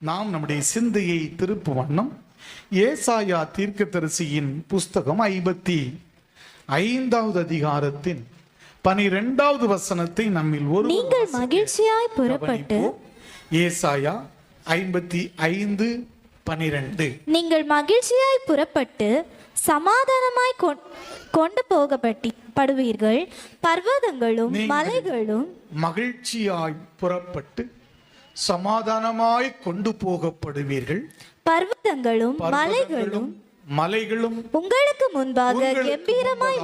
நாம் நம்முடைய சிந்தையை திருப்பு வண்ணம் ஏசாயா தீர்க்கதரிசியின் புஸ்தகம் 55வது அதிகாரத்தின் 12வது வசனத்தை நம்மில் ஒரு நீங்கள் மகிழ்ச்சியாய் புறப்பட்டு. ஏசாயா 55:12. நீங்கள் மகிழ்ச்சியாய் புறப்பட்டு சமாதானமாய் கொண்டு போகப்படுவீர்கள். பர்வதங்களும் மலைகளும் மகிழ்ச்சியாய் புறப்பட்டு சமாதானமாய் கொண்டு போகப்படுவீர்கள். பர்வதங்களும் மலைகளும் உங்களுக்கு முன்பாக கம்பீரமாய்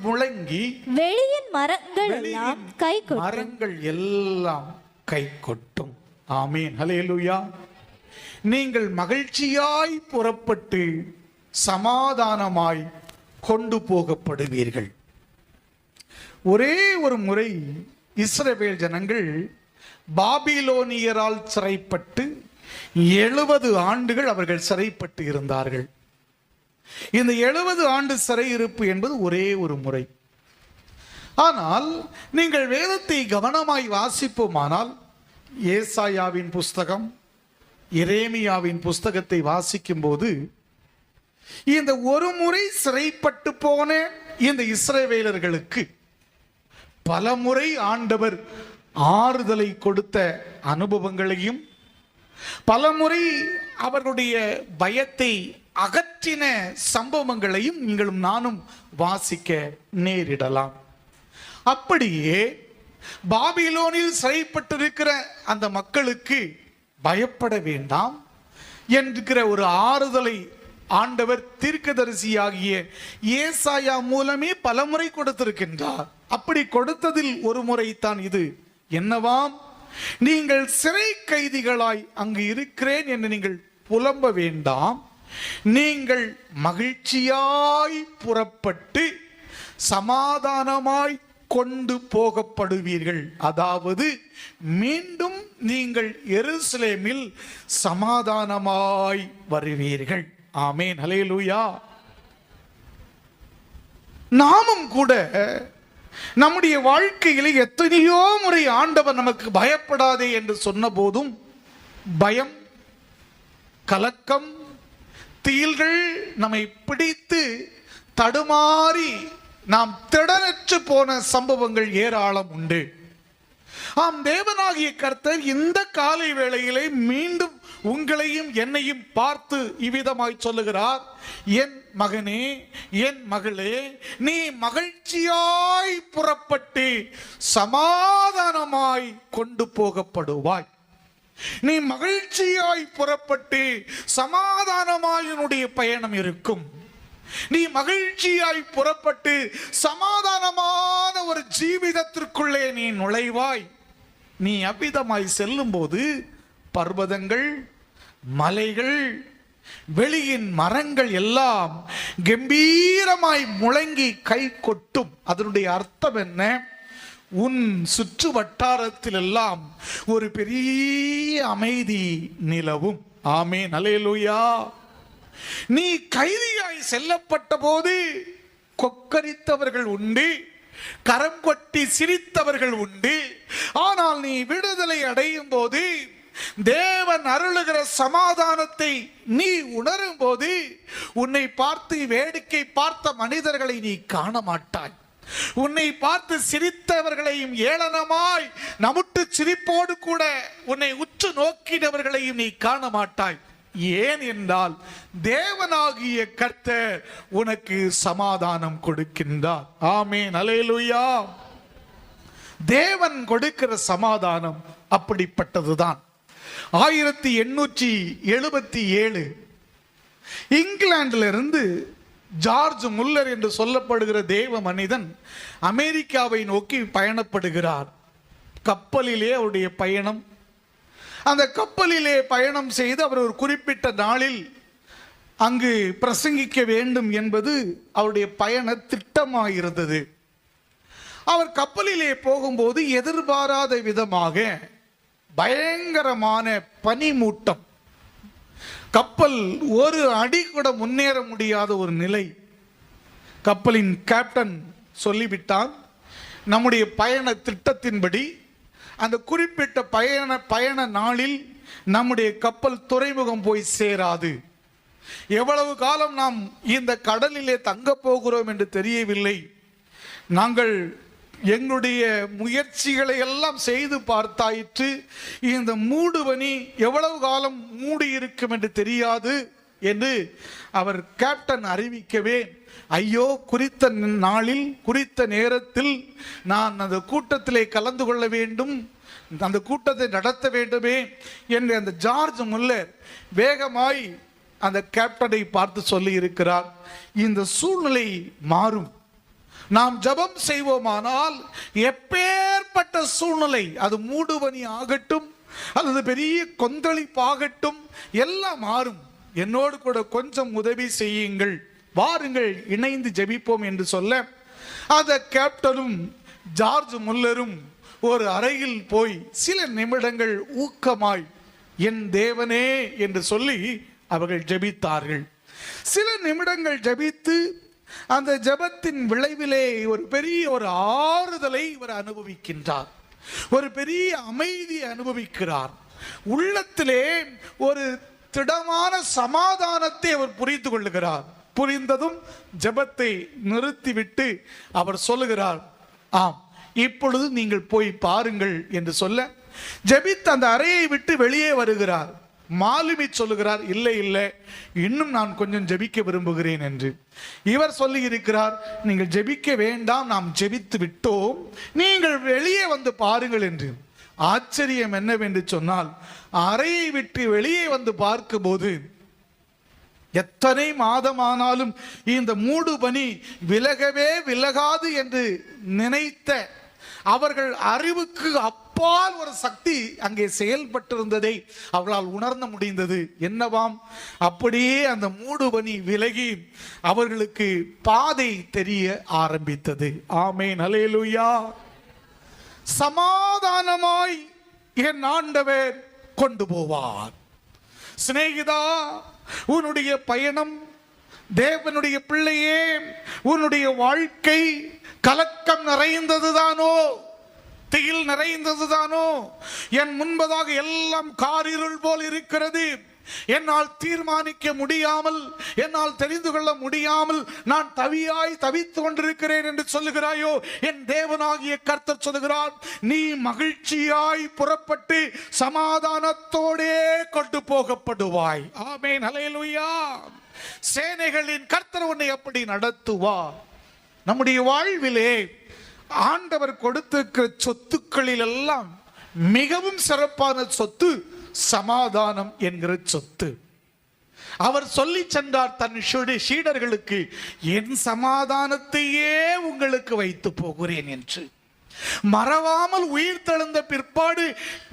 முழங்கி வெளியின் மரங்கள் எல்லாம் கை கொட்டும். ஆமீன், ஹல்லேலூயா. நீங்கள் மகிழ்ச்சியாய் புறப்பட்டு சமாதானமாய் கொண்டு போகப்படுவீர்கள். ஒரே ஒரு முறை இஸ்ரவேல் ஜனங்கள் பாபிலோனியரால் சிறைப்பட்டு 70 ஆண்டுகள் அவர்கள் சிறைப்பட்டு இருந்தார்கள். இந்த 70 ஆண்டு சிறையிருப்பு என்பது ஒரே ஒரு முறை. ஆனால் நீங்கள் வேதத்தை கவனமாய் வாசிப்போமானால் ஏசாயாவின் புஸ்தகம், எரேமியாவின் புஸ்தகத்தை வாசிக்கும் போது இந்த ஒரு முறை சிறைப்பட்டு போன இந்த இஸ்ரவேலர்களுக்கு பல முறை ஆண்டவர் ஆறுதலை கொடுத்த அனுபவங்களையும் பலமுறை அவர்களுடைய பயத்தை அகற்றின சம்பவங்களையும் நீங்களும் நானும் வாசிக்க நேரிடலாம். அப்படியே பாபிலோனில் சிறைப்பட்டிருக்கிற அந்த மக்களுக்கு பயப்பட வேண்டாம் என்கிற ஒரு ஆறுதலை ஆண்டவர் தீர்க்கதரிசியாகிய ஏசாயா மூலமே பலமுறை கொடுத்திருக்கின்றார். அப்படி கொடுத்ததில் ஒரு முறை தான் இது. என்னவாம்? நீங்கள் சிறை கைதிகளாய் அங்கு இருக்கிறேன் என்று நீங்கள் புலம்ப வேண்டாம். நீங்கள் மகிழ்ச்சியாய் புறப்பட்டு சமாதானமாய் கொண்டு போகப்படுவீர்கள். அதாவது மீண்டும் நீங்கள் எருசலேமில் சமாதானமாய் வருவீர்கள். ஆமேன், ஹல்லேலூயா. நாமும் கூட நம்முடைய வாழ்க்கையில் எத்தனையோ முறை ஆண்டவர் நமக்கு பயப்படாதே என்று சொன்ன போதும் பயம், கலக்கம், தீல்கள் நம்மை பிடித்து தடுமாறி நாம் திடனற்று போன சம்பவங்கள் ஏராளம் உண்டு. ஆம், தேவனாகிய கர்த்தர் இந்த காலை வேளையிலே மீண்டும் உங்களையும் என்னையும் பார்த்து இவ்விதமாய் சொல்லுகிறார், என் மகனே, என் மகளே, நீ மகிழ்ச்சியாய் புறப்பட்டு சமாதானமாய் கொண்டு போகப்படுவாய். நீ மகிழ்ச்சியாய் புறப்பட்டு சமாதானமாய் உன்னுடைய பயணம் இருக்கும். நீ மகிழ்ச்சியாய் புறப்பட்டு சமாதானமான ஒரு ஜீவிதத்திற்குள்ளே நீ நுழைவாய். நீ அவ்விதமாய் செல்லும் போது பர்வதங்கள், மலைகள், வெளியின் மரங்கள் எல்லாம் கம்பீரமாய் முழங்கி கை கொட்டும். அதனுடைய அர்த்தம் என்ன? உன் சுற்று வட்டாரத்தில் எல்லாம் ஒரு பெரிய அமைதி நிலவும். ஆமென், ஹல்லேலூயா. நீ கைதியாய் செல்லப்பட்ட போது கொக்கரித்தவர்கள் உண்டு, கரம் கொட்டி சிரித்தவர்கள் உண்டு. ஆனால் நீ விடுதலை அடையும் போது, தேவன் அருளுகிற சமாதானத்தை நீ உணரும் போது, உன்னை பார்த்து வேடிக்கை பார்த்த மனிதர்களை நீ காண மாட்டாய். உன்னை பார்த்து சிரித்தவர்களையும் ஏளனமாய் நமுட்டு சிரிப்போடு கூட உன்னை உற்று நோக்கினவர்களையும் நீ காண மாட்டாய். ஏன் என்றால் தேவனாகிய கர்த்தர் உனக்கு சமாதானம் கொடுக்கின்றார். ஆமென், ஹல்லேலூயா. தேவன் கொடுக்கிற சமாதானம் அப்படிப்பட்டதுதான். 1877 இங்கிலாந்திலிருந்து ஜார்ஜ் முல்லர் என்று சொல்லப்படுகிற தேவ மனிதன் அமெரிக்காவை நோக்கி பயணப்படுகிறார். கப்பலிலே அவருடைய பயணம். அந்த கப்பலிலே பயணம் செய்து அவர் ஒரு குறிப்பிட்ட நாளில் அங்கு பிரசங்கிக்க வேண்டும் என்பது அவருடைய பயண திட்டமாயிருந்தது. அவர் கப்பலிலே போகும்போது எதிர்பாராத விதமாக பயங்கரமான பனிமூட்டம், கப்பல் ஒரு அடி கூட முன்னேற முடியாத ஒரு நிலை. கப்பலின் கேப்டன் சொல்லிவிட்டான், நம்முடைய பயண திட்டத்தின்படி அந்த குறிப்பிட்ட பயண நாளில் நம்முடைய கப்பல் துறைமுகம் போய் சேராது. எவ்வளவு காலம் நாம் இந்த கடலிலே தங்க போகிறோம் என்று தெரியவில்லை. நாங்கள் எங்களுடைய முயற்சிகளை எல்லாம் செய்து பார்த்தாயிற்று. இந்த மூடுபனி எவ்வளவு காலம் மூடி இருக்கும் என்று தெரியாது என்று அவர் கேப்டன் அறிவிக்கவே, ஐயோ, குறித்த நாளில் குறித்த நேரத்தில் நான் அந்த கூட்டத்திலே கலந்து கொள்ள வேண்டும், அந்த கூட்டத்தை நடத்த வேண்டுமே என்று அந்த ஜார்ஜ் முல்லர் வேகமாய் அந்த கேப்டனை பார்த்து சொல்லி இருக்கிறார், இந்த சூழ்நிலை மாறும். நாம் ஜெபம் செய்வோமானால் எப்பேற்பட்ட சூழ்நிலை, அது மூடுபனி ஆகட்டும் அல்லது பெரிய கொந்தளிப்பாகட்டும், எல்லாம் மாறும். என்னோடு கூட கொஞ்சம் உதவி செய்யுங்கள், வாருங்கள் இணைந்து ஜெபிப்போம் என்று சொல்ல, அந்த கேப்டனும் ஜார்ஜ் முல்லரும் ஒரு அறையில் போய் சில நிமிடங்கள் ஊக்கமாய் என் தேவனே என்று சொல்லி அவர்கள் ஜெபித்தார்கள். சில நிமிடங்கள் ஜெபித்து அந்த ஜெபத்தின் விளைவிலே ஒரு பெரிய ஒரு ஆறுதலை இவர் அனுபவிக்கின்றார், ஒரு பெரிய அமைதியை அனுபவிக்கிறார். உள்ளத்திலே ஒரு திடமான சமாதானத்தை அவர் புரிந்து கொள்ளுகிறார். புரிந்ததும் ஜெபத்தை நிறுத்திவிட்டு அவர் சொல்லுகிறார், ஆம், இப்பொழுது நீங்கள் போய் பாருங்கள் என்று சொல்ல, ஜெபித்து அந்த அறையை விட்டு வெளியே வருகிறார். மாலுமி சொல்லுகிறார், இல்லை இல்லை, இன்னும் நான் கொஞ்சம் ஜெபிக்க விரும்புகிறேன் என்று. இவர் சொல்லி இருக்கிறார், நீங்கள் ஜெபிக்க வேண்டாம், நாம் ஜெபித்து விட்டோம், நீங்கள் வெளியே வந்து பாருங்கள் என்று. ஆச்சரியம் என்னவென்று சொன்னால், அறையை விட்டு வெளியே வந்து பார்க்கும்போது எத்தனை மாதமானாலும் இந்த மூடுபனி விலகவே விலகாது என்று நினைத்த அவர்கள் அறிவுக்கு அப்பால் ஒரு சக்தி அங்கே செயல்பட்டிருந்ததை அவர்களால் உணர்ந்த முடிந்தது. என்னவாம், அப்படியே அந்த மூடுபனி விலகி அவர்களுக்கு பாதை தெரிய ஆரம்பித்தது. ஆமென், அல்லேலூயா. சமாதானமாய் என் ஆண்டவர் கொண்டு போவார். சிநேகிதா, உன்னுடைய பயணம், தேவனுடைய பிள்ளையே, உன்னுடைய வாழ்க்கை கலக்கம் நிறைந்ததுதானோ, திகில் நிறைந்ததுதானோ? என் முன்பதாக எல்லாம் காரிருள் போல் இருக்கிறது, என்னால் தீர்மானிக்க முடியாமல், என்னால் தெரிந்து கொள்ள முடியாமல் நான் தவித்து கொண்டிருக்கிறேன் என்று சொல்லுகிறாயோ? என் தேவனாகிய கர்த்தர் சொல்லுகிறார், நீ மகிழ்ச்சியாய் புறப்பட்டு சமாதானத்தோடே கொண்டு போகப்படுவாய். ஆமென், அல்லேலூயா. சேனைகளின் கர்த்தர் உன்னை அப்படி நடத்துவார். நம்முடைய வாழ்விலே ஆண்டவர் கொடுத்திருக்கிற சொத்துக்களில் எல்லாம் மிகவும் சிறப்பான சொத்து சமாதானம் என்கிற சொத்து. அவர் சொல்லி சென்றார் தன் சீடர்களுக்கு, என் சமாதானத்தையே உங்களுக்கு வைத்து போகிறேன் என்று. மறவாமல் உயிர் தெழுந்த பிற்பாடு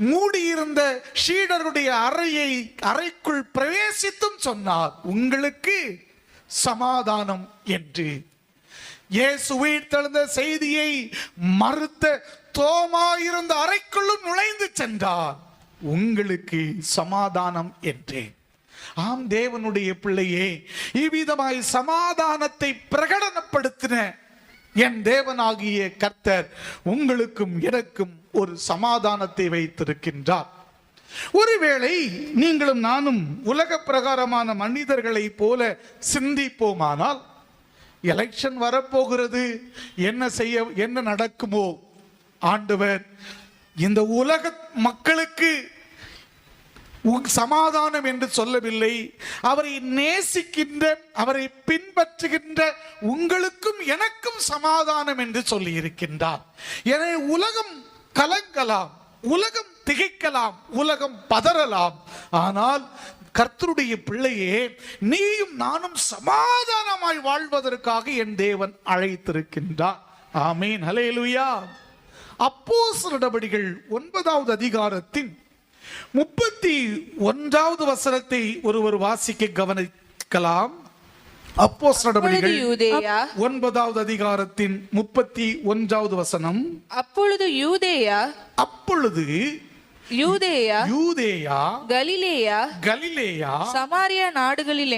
மூடியிருந்த சீடருடைய அறைக்குள் பிரவேசித்தும் சொன்னார், உங்களுக்கு சமாதானம் என்று. இயேசு உயிர் தெழுந்த செய்தியை மறுத்த தோமா இருந்த அறைக்குள்ளும் நுழைந்து சென்றார், உங்களுக்கு சமாதானம் என்றேன். ஆம், தேவனுடைய பிள்ளையே, இவ்விதமாய் சமாதானத்தை பிரகடனப்படுத்தின என் தேவனாகிய கர்த்தர் உங்களுக்கும் எனக்கும் ஒரு சமாதானத்தை வைத்திருக்கின்றார். ஒருவேளை நீங்களும் நானும் உலக பிரகாரமான மனிதர்களை போல சிந்திப்போமானால், எலெக்ஷன் வரப்போகிறது, என்ன நடக்குமோ? ஆண்டவர் இந்த உலக மக்களுக்கு சமாதானம் என்று சொல்லவில்லை, அவரை நேசிக்கின்ற, அவரை பின்பற்றுகின்ற உங்களுக்கும் எனக்கும் சமாதானம் என்று சொல்லி இருக்கின்றார். எனவே உலகம் கலங்கலாம், உலகம் திகைக்கலாம், உலகம் பதறலாம், ஆனால் கர்த்தருடைய பிள்ளையே, நீயும் நானும் சமாதானமாய் வாழ்வதற்காக என் தேவன் அழைத்திருக்கின்றார். ஆமென், அல்லேலூயா. அப்போஸ்தலர் நடபடிகள் 9வது அதிகாரத்தின் 31வது வசனத்தை ஒருவர் வாசிக்க கவனிக்கலாம். அப்போஸ்தலர் நடபடிகள் 9வது அதிகாரத்தின் 31வது வசனம். அப்பொழுது யூதேயா, கலிலேயா, சமாரியா நாடுகளில்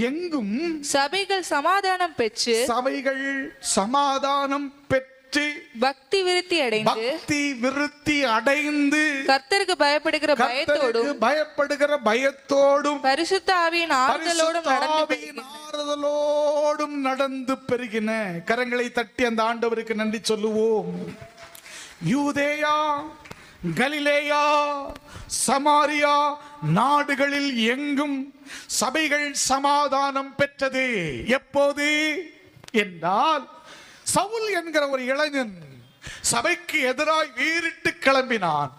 எங்கும் சபைகள் சமாதானம் பெற்று பெற்று பக்தி விருத்தி அடைந்து கர்த்தருக்கு பயப்படுகிற பயத்தோடும் பரிசுத்த ஆவியின் ஆறுதலோடும் நடந்து பெருகின. கரங்களை தட்டி அந்த ஆண்டவருக்கு நன்றி சொல்லுவோம். யூதேயா, கலிலேயா, சமாரியா நாடுகளில் எங்கும் சபைகள் சமாதானம் பெற்றது. எப்போது என்றால், சவுல் என்கிற ஒரு இளைஞன் சபைக்கு எதிராய் வீறிட்டு கிளம்பினான்,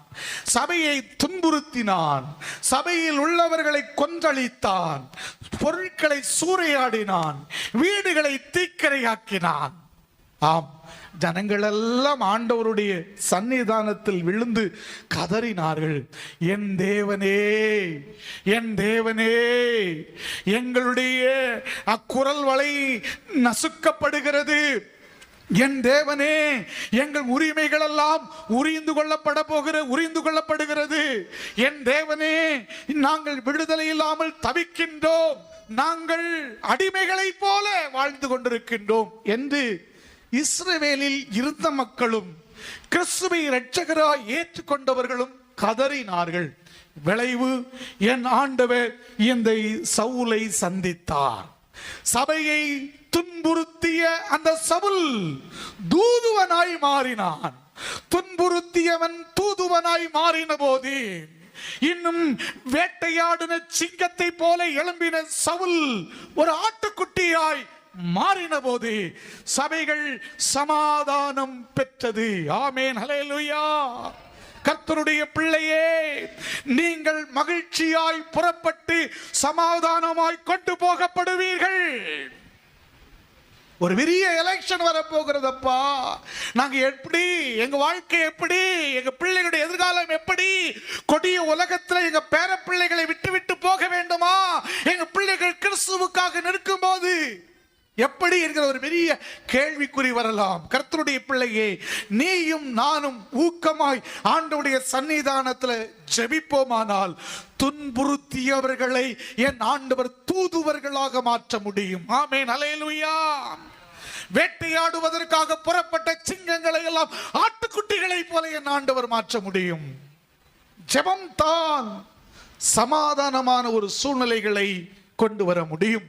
சபையை துன்புறுத்தினான், சபையில் உள்ளவர்களை கொன்றளித்தான், பொருட்களை சூறையாடினான், வீடுகளை தீக்கிரையாக்கினான். ஆம், ஜனங்கள் எல்லாம் ஆண்டவருடைய சன்னிதானத்தில் விழுந்து கதறினார்கள், என் தேவனே, என் தேவனே, எங்களுடைய அக்குரல் வலை நசுக்கப்படுகிறது, என் தேவனே, எங்கள் உரிமைகள் எல்லாம் உரிந்து கொள்ளப்படுகிறது, என் தேவனே, நாங்கள் விடுதலை இல்லாமல் தவிக்கின்றோம், நாங்கள் அடிமைகளைப் போல வாழ்ந்து கொண்டிருக்கின்றோம் என்று இஸ்ரவேலில் இருந்த மக்களும் கிறிஸ்துவை இரட்சகராய் ஏற்றுக்கொண்டவர்களும் கதறினார்கள். விளைவு, என் ஆண்டவர் இந்த சவுலை சந்தித்தார். சபையை துன்புறுத்திய அந்த சவுல் தூதுவனாய் மாறினான். துன்புறுத்தியவன் தூதுவனாய் மாறின போது, இன்னும் வேட்டையாடின சிங்கத்தை போல எழும்பின சவுல் ஒரு ஆட்டுக்குட்டியாய் மாறின போது சபைகள் சமாதானம் பெற்றது. ஆமென், ஹல்லேலூயா. கர்த்தருடைய பிள்ளையே, நீங்கள் மகிழ்ச்சியாய் புறப்பட்டு சமாதானமாய் கொண்டு போகப்படுவீர்கள். ஒரு பெரிய எலெக்ஷன் வரப்போகிறதப்பா, நாங்க எப்படி, எங்க வாழ்க்கை எப்படி, எங்க பிள்ளைகளுடைய எதிர்காலம் எப்படி, கொடிய உலகத்தில் எங்க பேர பிள்ளைகளை விட்டு விட்டு போக வேண்டுமா, எங்க பிள்ளைகள் கிறிஸ்துவுக்காக நிற்கும் போது எப்படி என்கிற ஒரு பெரிய கேள்விக்குறி வரலாம். கர்த்தருடைய பிள்ளையே, நீயும் நானும் ஊக்கமாய் ஆண்டவருடைய சன்னிதானத்தில் ஜெபிப்போமானால் துன்புறுத்தியவர்களை என் ஆண்டவர் தூதுவர்களாக மாற்ற முடியும். ஆமென், ஹல்லேலூயா. வேட்டையாடுவதற்காக புறப்பட்ட சிங்கங்களை எல்லாம் ஆட்டுக்குட்டிகளை போல என் ஆண்டவர் மாற்ற முடியும். ஜெபம் தான் சமாதானமான ஒரு சூழ்நிலைகளை கொண்டு வர முடியும்.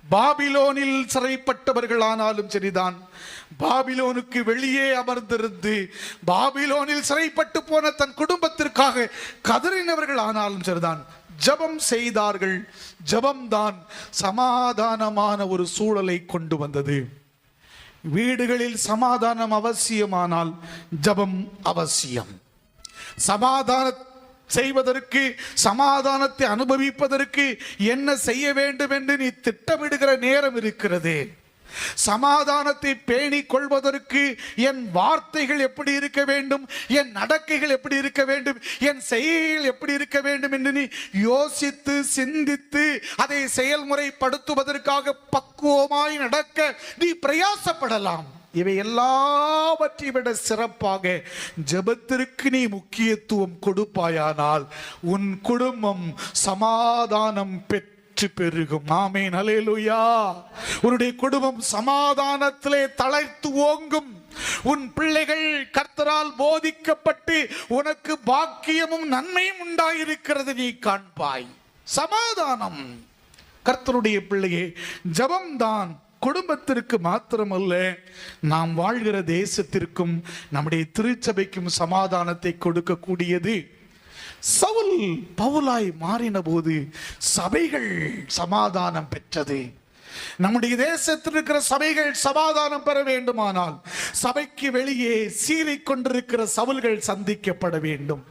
பாபிலோனில் சிறைப்பட்டவர்கள் ஆனாலும் சரிதான், பாபிலோனுக்கு வெளியே அமர்ந்திருந்து பாபிலோனில் சிறைப்பட்டு போன தன் குடும்பத்திற்காக கதறினவர்கள் ஆனாலும் சரிதான், ஜெபம் செய்தார்கள். ஜெபம்தான் சமாதானமான ஒரு சூழலை கொண்டு வந்தது. வீடுகளில் சமாதானம் அவசியமானால் ஜெபம் அவசியம். சமாதான செய்வதற்கு, சமாதானத்தை அனுபவிப்பதற்கு என்ன செய்ய வேண்டும் என்று நீ திட்டமிடுகிற நேரம் இருக்கிறது. சமாதானத்தை பேணிக் கொள்வதற்கு என் வார்த்தைகள் எப்படி இருக்க வேண்டும், என் நடக்கைகள் எப்படி இருக்க வேண்டும், என் செய்கைகள் எப்படி இருக்க வேண்டும் என்று நீ யோசித்து சிந்தித்து அதை செயல்முறைப்படுத்துவதற்காக பக்குவமாய் நடக்க நீ பிரயாசப்படலாம். இவை எல்லாவற்றை விட சிறப்பாக ஜெபத்திற்கு நீ முக்கியத்துவம் கொடுப்பாயானால் உன் குடும்பம் சமாதானம் பெற்று பெருகும். ஆமென், ஹல்லேலூயா. உன்னுடைய குடும்பம் சமாதானத்திலே தழைத்து ஓங்கும். உன் பிள்ளைகள் கர்த்தரால் போதிக்கப்பட்டு உனக்கு பாக்கியமும் நன்மையும் உண்டாயிருக்கிறது நீ காண்பாய். சமாதானம். கர்த்தருடைய பிள்ளையே, ஜெபம்தான் குடும்பத்திற்கு மாத்திரமல்ல, நாம் வாழ்கிற தேசத்திற்கும் நம்முடைய திருச்சபைக்கும் சமாதானத்தை கொடுக்கக்கூடியது. சவுல் பவுலாய் மாறின போது சபைகள் சமாதானம் பெற்றது. நம்முடைய தேசத்தில் இருக்கிற சபைகள் சமாதானம் பெற வேண்டுமானால் சபைக்கு வெளியே சீறிக்கொண்டிருக்கிற சவுல்கள் சந்திக்கப்பட வேண்டும்.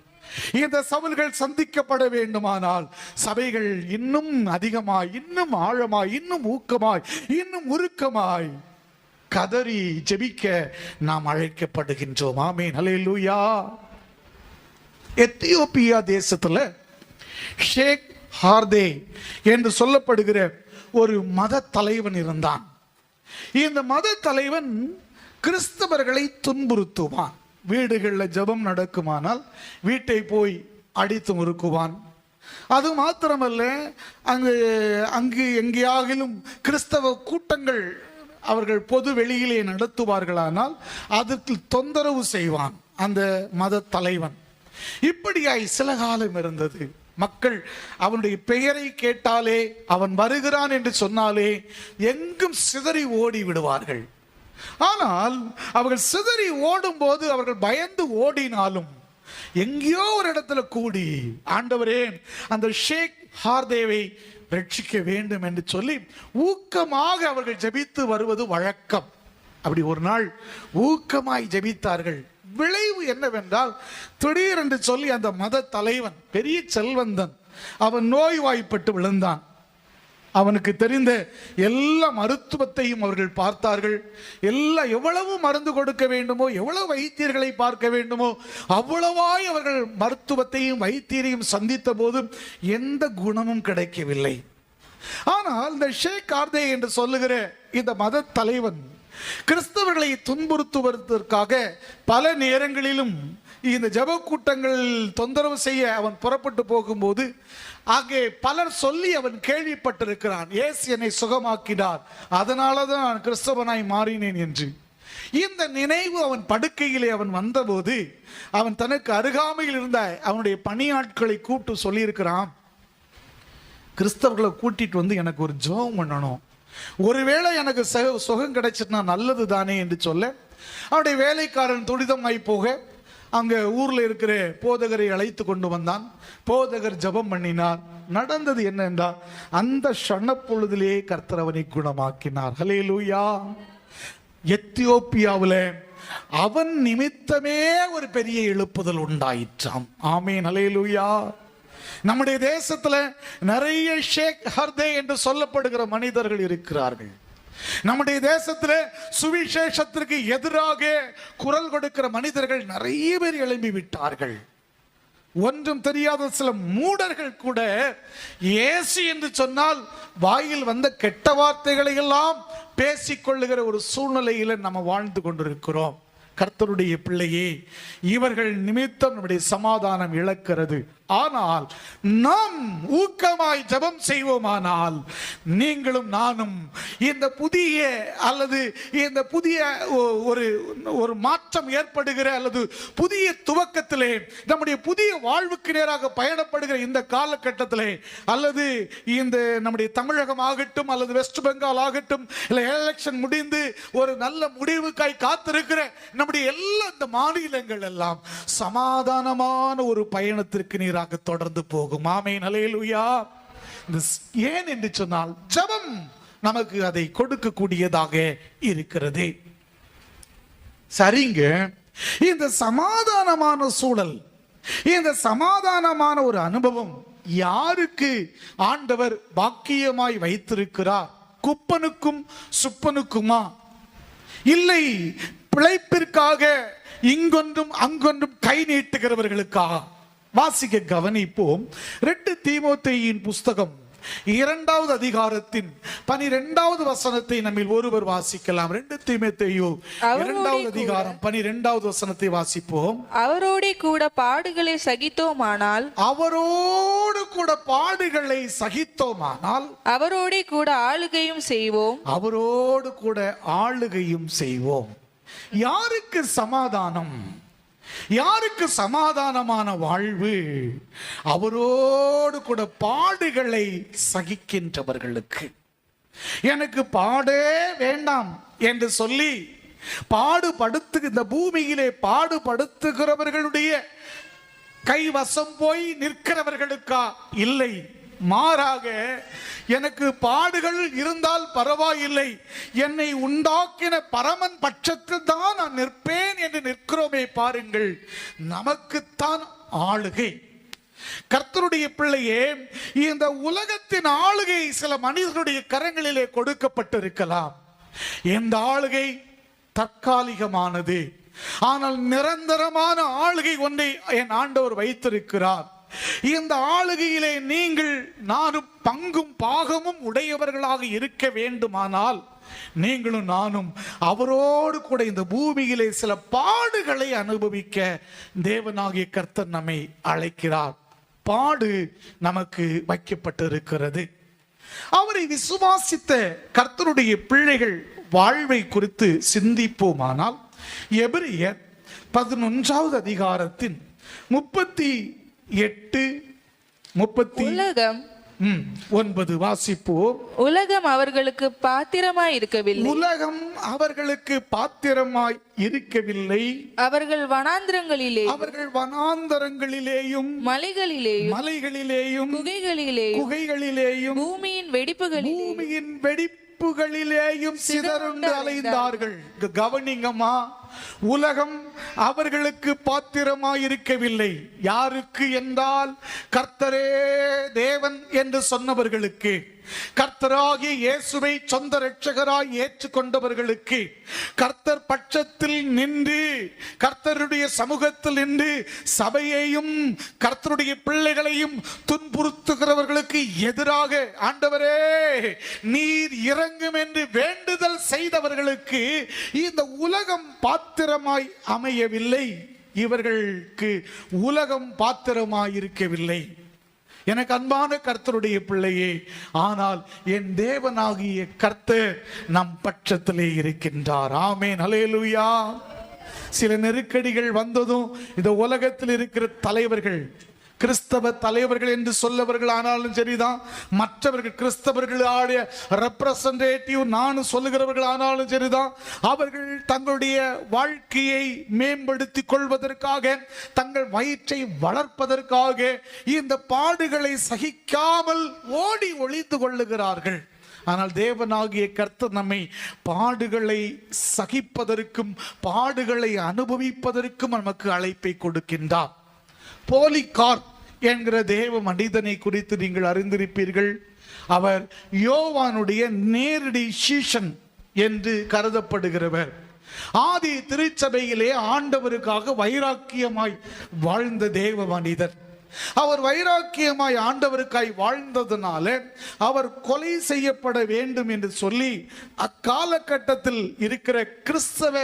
இந்த சவுல்கள் சந்திக்கப்பட வேண்டுமானால் சபைகள் இன்னும் அதிகமாய், இன்னும் ஆழமாய், இன்னும் ஊக்கமாய், இன்னும் உருக்கமாய் கதறி ஜெபிக்க நாம் அழைக்கப்படுகின்றோம். ஆமென், ஹல்லேலூயா. எத்தியோப்பியா தேசத்துல ஷேக் ஹார்தே என்று சொல்லப்படுகிற ஒரு மத தலைவன் இருந்தான். இந்த மத தலைவன் கிறிஸ்தவர்களை துன்புறுத்துவான். வீடுகளில் ஜெபம் நடக்குமானால் வீட்டை போய் அடித்து முறுக்குவான். அது மாத்திரமல்ல, அங்கு எங்கேயாகிலும் கிறிஸ்தவ கூட்டங்கள் அவர்கள் பொது வெளியிலே நடத்துவார்களானால் அதற்கு தொந்தரவு செய்வான் அந்த மத தலைவன். இப்படியாய் சில காலம் இருந்தது. மக்கள் அவனுடைய பெயரை கேட்டாலே, அவன் வருகிறான் என்று சொன்னாலே எங்கும் சிதறி ஓடி விடுவார்கள். ஆனால் அவர்கள் சிதறி ஓடும் போது அவர்கள் பயந்து ஓடினாலும் எங்கேயோ ஒரு இடத்துல கூடி, ஆண்டவரே அந்த ஷேக் ஹார்தேவை ரட்சிக்க வேண்டும் என்று சொல்லி ஊக்கமாக அவர்கள் ஜெபித்து வருவது வழக்கம். அப்படி ஒரு நாள் ஊக்கமாய் ஜெபித்தார்கள். விளைவு என்னவென்றால், திடீரென்று சொல்லி அந்த மத தலைவன் பெரிய செல்வந்தன், அவன் நோய்வாய்ப்பட்டு விழுந்தான். அவனுக்கு தெரிந்த எல்லா மருத்துவத்தையும் அவர்கள் பார்த்தார்கள். எவ்வளவு மருந்து கொடுக்க வேண்டுமோ, எவ்வளவு வைத்தியர்களை பார்க்க வேண்டுமோ அவ்வளவாய் அவர்கள் மருத்துவத்தையும் வைத்தியரையும் சந்தித்த போது எந்த குணமும் கிடைக்கவில்லை. ஆனால் இந்த ஷேக் ஹார்தே என்று சொல்லுகிற இந்த மத தலைவன் கிறிஸ்தவர்களை துன்புறுத்துவதற்காக பல நேரங்களிலும் இந்த ஜெப கூட்டங்கள் தொந்தரவு செய்ய அவன் புறப்பட்டு போகும்போது அங்கே பலர் சொல்லி அவன் கேள்விப்பட்டிருக்கிறான், இயேசு என்னை சுகமாக்கினார், அதனாலதான் நான் கிறிஸ்தவனாய் மாறினேன் என்று. இந்த நினைவு அவன் படுக்கையிலே அவன் வந்தபோது அவன் தனக்கு அருகாமையில் இருந்த அவனுடைய பணியாட்களை கூப்பிட்டு சொல்லியிருக்கிறான், கிறிஸ்தவர்களை கூட்டிட்டு வந்து எனக்கு ஒரு ஜெபம் பண்ணணும், ஒருவேளை எனக்கு சுகம் கிடைச்சிட்டுனா நல்லது தானே என்று சொல்ல, அவனுடைய வேலைக்காரன் துரிதமாய் போக அங்க ஊர்ல இருக்கிற போதகரை அழைத்து கொண்டு வந்தான். போதகர் ஜெபம் பண்ணினார். நடந்தது என்ன என்றால், அந்த ஷண்ணப்பொழுதிலே கர்த்தர் அவனை குணமாக்கினார். ஹல்லேலூயா. எத்தியோப்பியாவில் அவன் நிமித்தமே ஒரு பெரிய எழுப்புதல் உண்டாயிற்றாம். ஆமேன், ஹல்லேலூயா. நம்முடைய தேசத்துல நிறைய ஷேக் ஹார்தே என்று சொல்லப்படுகிற மனிதர்கள் இருக்கிறார்கள். நம்முடைய தேசத்துல சுவிசேஷத்திற்கு எதிராக குரல் கொடுக்கிற மனிதர்கள் நிறைய பேர் எழும்பி விட்டார்கள். ஒன்றும் தெரியாத சில மூடர்கள் கூட இயேசு என்று சொன்னால் வாயில் வந்த கெட்ட வார்த்தைகளை எல்லாம் பேசிக்கொள்ளுகிற ஒரு சூழ்நிலையில நம்ம வாழ்ந்து கொண்டிருக்கிறோம். கர்த்தருடைய பிள்ளையே, இவர்கள் நிமித்தம் நம்முடைய சமாதானம் இழக்கிறது. ஆனால் நாம் ஊக்கமாய் ஜெபம் செய்வோமானால் நீங்களும் நானும் இந்த புதிய அல்லது இந்த புதிய ஒரு மாற்றம் ஏற்படுகிற அல்லது புதிய துவக்கத்திலே நம்முடைய புதிய வாழ்வுக்கு நேராக பயணப்படுகிற இந்த காலகட்டத்திலே, அல்லது இந்த நம்முடைய தமிழகம் ஆகட்டும் அல்லது வெஸ்ட் பெங்கால் ஆகட்டும், இல்லை எலெக்ஷன் முடிந்து ஒரு நல்ல முடிவுக்காய் காத்திருக்கிற நம்முடைய எல்லா இந்த மாநிலங்கள் எல்லாம் சமாதானமான ஒரு பயணத்திற்கு நீர் தொடர்ந்து போகும். ஆமென், ஹல்லேலூயா. ஏன் என்று சொன்னால் ஜெபம் நமக்கு அதை கொடுக்கக்கூடியதாக இருக்கிறது. சரிங்க, இந்த சமாதானமான சூழல், இந்த சமாதானமான ஒரு அனுபவம் யாருக்கு ஆண்டவர் பாக்கியமாய் வைத்திருக்கிறார்? குப்பனுக்கும் சுப்பனுக்குமா? இல்லை பிழைப்பிற்காக இங்கொன்றும் அங்கொன்றும் கை நீட்டுகிறவர்களுக்கா? வாசிக்க கவனிப்போம். 2 தீமோத்தேயின் புஸ்தகம் 2வது அதிகாரத்தின் 12வது வசனத்தை நம்மில் ஒருவர் வாசிக்கலாம். 2 தீமோத்தேயு 2வது அதிகாரம் 12வது வசனத்தை வாசிப்போம். அவரோடு கூட பாடுகளை சகித்தோமானால், அவரோடு கூட பாடுகளை சகித்தோமானால், அவரோடு கூட ஆளுகையும் செய்வோம், அவரோடு கூட ஆளுகையும் செய்வோம். யாருக்கு சமாதானம்? யாருக்கு சமாதானமான வாழ்வு? அவரோடு கூட பாடுகளை சகிக்கின்றவர்களுக்கு. எனக்கு பாடே வேண்டாம் என்று சொல்லி இந்த பூமியிலே பாடுபடுத்துகிறவர்களுடைய கைவசம் போய் நிற்கிறவர்களுக்கா? இல்லை, மாறாக எனக்கு பாடுகள் இருந்தால் பரவாயில்லை, என்னை உண்டாக்கின பரமன் பட்சத்தில் தான் நான் நிற்பேன் என்று நிற்கிறோமே பாருங்கள். நமக்குத்தான் ஆளுகை. கர்த்தருடைய பிள்ளையே, இந்த உலகத்தின் ஆளுகை சில மனிதர்களுடைய கரங்களிலே கொடுக்கப்பட்டிருக்கலாம். இந்த ஆளுகை தற்காலிகமானது. ஆனால் நிரந்தரமான ஆளுகை ஒன்றை என் ஆண்டவர் வைத்திருக்கிறார். இந்த ஆளுகையிலே நீங்கள் நானும் பங்கும் பாகமும் உடையவர்களாக இருக்க வேண்டுமானால் நீங்களும் நானும் அவரோடு கூட இந்த பூமியிலே சில பாடுகளை அனுபவிக்க தேவனாகிய கர்த்தர் நம்மை அழைக்கிறார். பாடு நமக்கு வைக்கப்பட்டிருக்கிறது. அவரை விசுவாசித்த கர்த்தருடைய பிள்ளைகள் வாழ்வை குறித்து சிந்திப்போமானால் எபிரியர் 11வது அதிகாரத்தின் 38 உலகம் 9 வாசிப்போம். உலகம் அவர்களுக்கு பாத்திரமாய் இருக்கவில்லை. உலகம் அவர்களுக்கு பாத்திரமாய் இருக்கவில்லை. அவர்கள் வனாந்தரங்களிலேயும் மலைகளிலேயும் குகைகளிலேயும் பூமியின் வெடிப்புகளிலேயும் சிதறுண்டு அலைந்தார்கள். கவனிங்கம்மா, உலகம் அவர்களுக்கு பாத்திரமாயிருக்கவில்லை. யாருக்கு என்றால் கர்த்தரே தேவன் என்று சொன்னவர்களுக்கு, கர்த்தராகிய இயேசுவை சொந்த இரட்சகராய் ஏற்றுக்கொண்டவர்களுக்கு, கர்த்தர் பட்சத்தில் நின்று கர்த்தருடைய சமூகத்தில் நின்று சபையையும் கர்த்தருடைய பிள்ளைகளையும் துன்புறுத்துகிறவர்களுக்கு எதிராக ஆண்டவரே நீர் இறங்கும் என்று வேண்டுதல் செய்தவர்களுக்கு இந்த உலகம் பாத்திரமாய் அமையவில்லை. இவர்களுக்கு உலகம் பாத்திரமாய் இருக்கவில்லை. எனக்கு அன்பான கர்த்தருடைய பிள்ளையே, ஆனால் என் தேவனாகிய கர்த்தர் நம் பட்சத்திலே இருக்கின்றார். ஆமென், அல்லேலூயா. சில நெருக்கடிகள் வந்ததும் இந்த உலகத்தில் இருக்கிற தலைவர்கள், கிறிஸ்தவ தலைவர்கள் என்று சொல்லவர்கள் ஆனாலும் சரிதான், மற்றவர்கள் கிறிஸ்தவர்களுடைய ரெப்ரசன்டேட்டிவ் நான் சொல்லுகிறவர்கள் ஆனாலும் சரிதான், அவர்கள் தங்களுடைய வாழ்க்கையை மேம்படுத்திக் கொள்வதற்காக, தங்கள் வயிற்றை வளர்ப்பதற்காக இந்த பாடுகளை சகிக்காமல் ஓடி ஒளிந்து கொள்ளுகிறார்கள். ஆனால் தேவனாகிய கர்த்தர் நம்மை பாடுகளை சகிப்பதற்கும் பாடுகளை அனுபவிப்பதற்கும் நமக்கு அழைப்பை கொடுக்கின்றார். போலிகார்ப் என்கிற தேவ மனிதனை குறித்து நீங்கள் அறிந்திருப்பீர்கள். அவர் யோவானுடைய நேரடி சீஷன் என்று கருதப்படுகிறவர். ஆதி திருச்சபையிலே ஆண்டவருக்காக வைராக்கியமாய் வாழ்ந்த தேவ மனிதர். அவர் வைராக்கியமாய் ஆண்டவருக்காய் வாழ்ந்ததுனால அவர் கொலை செய்யப்பட வேண்டும் என்று சொல்லி அக்காலகட்டத்தில் இருக்கிற கிறிஸ்தவ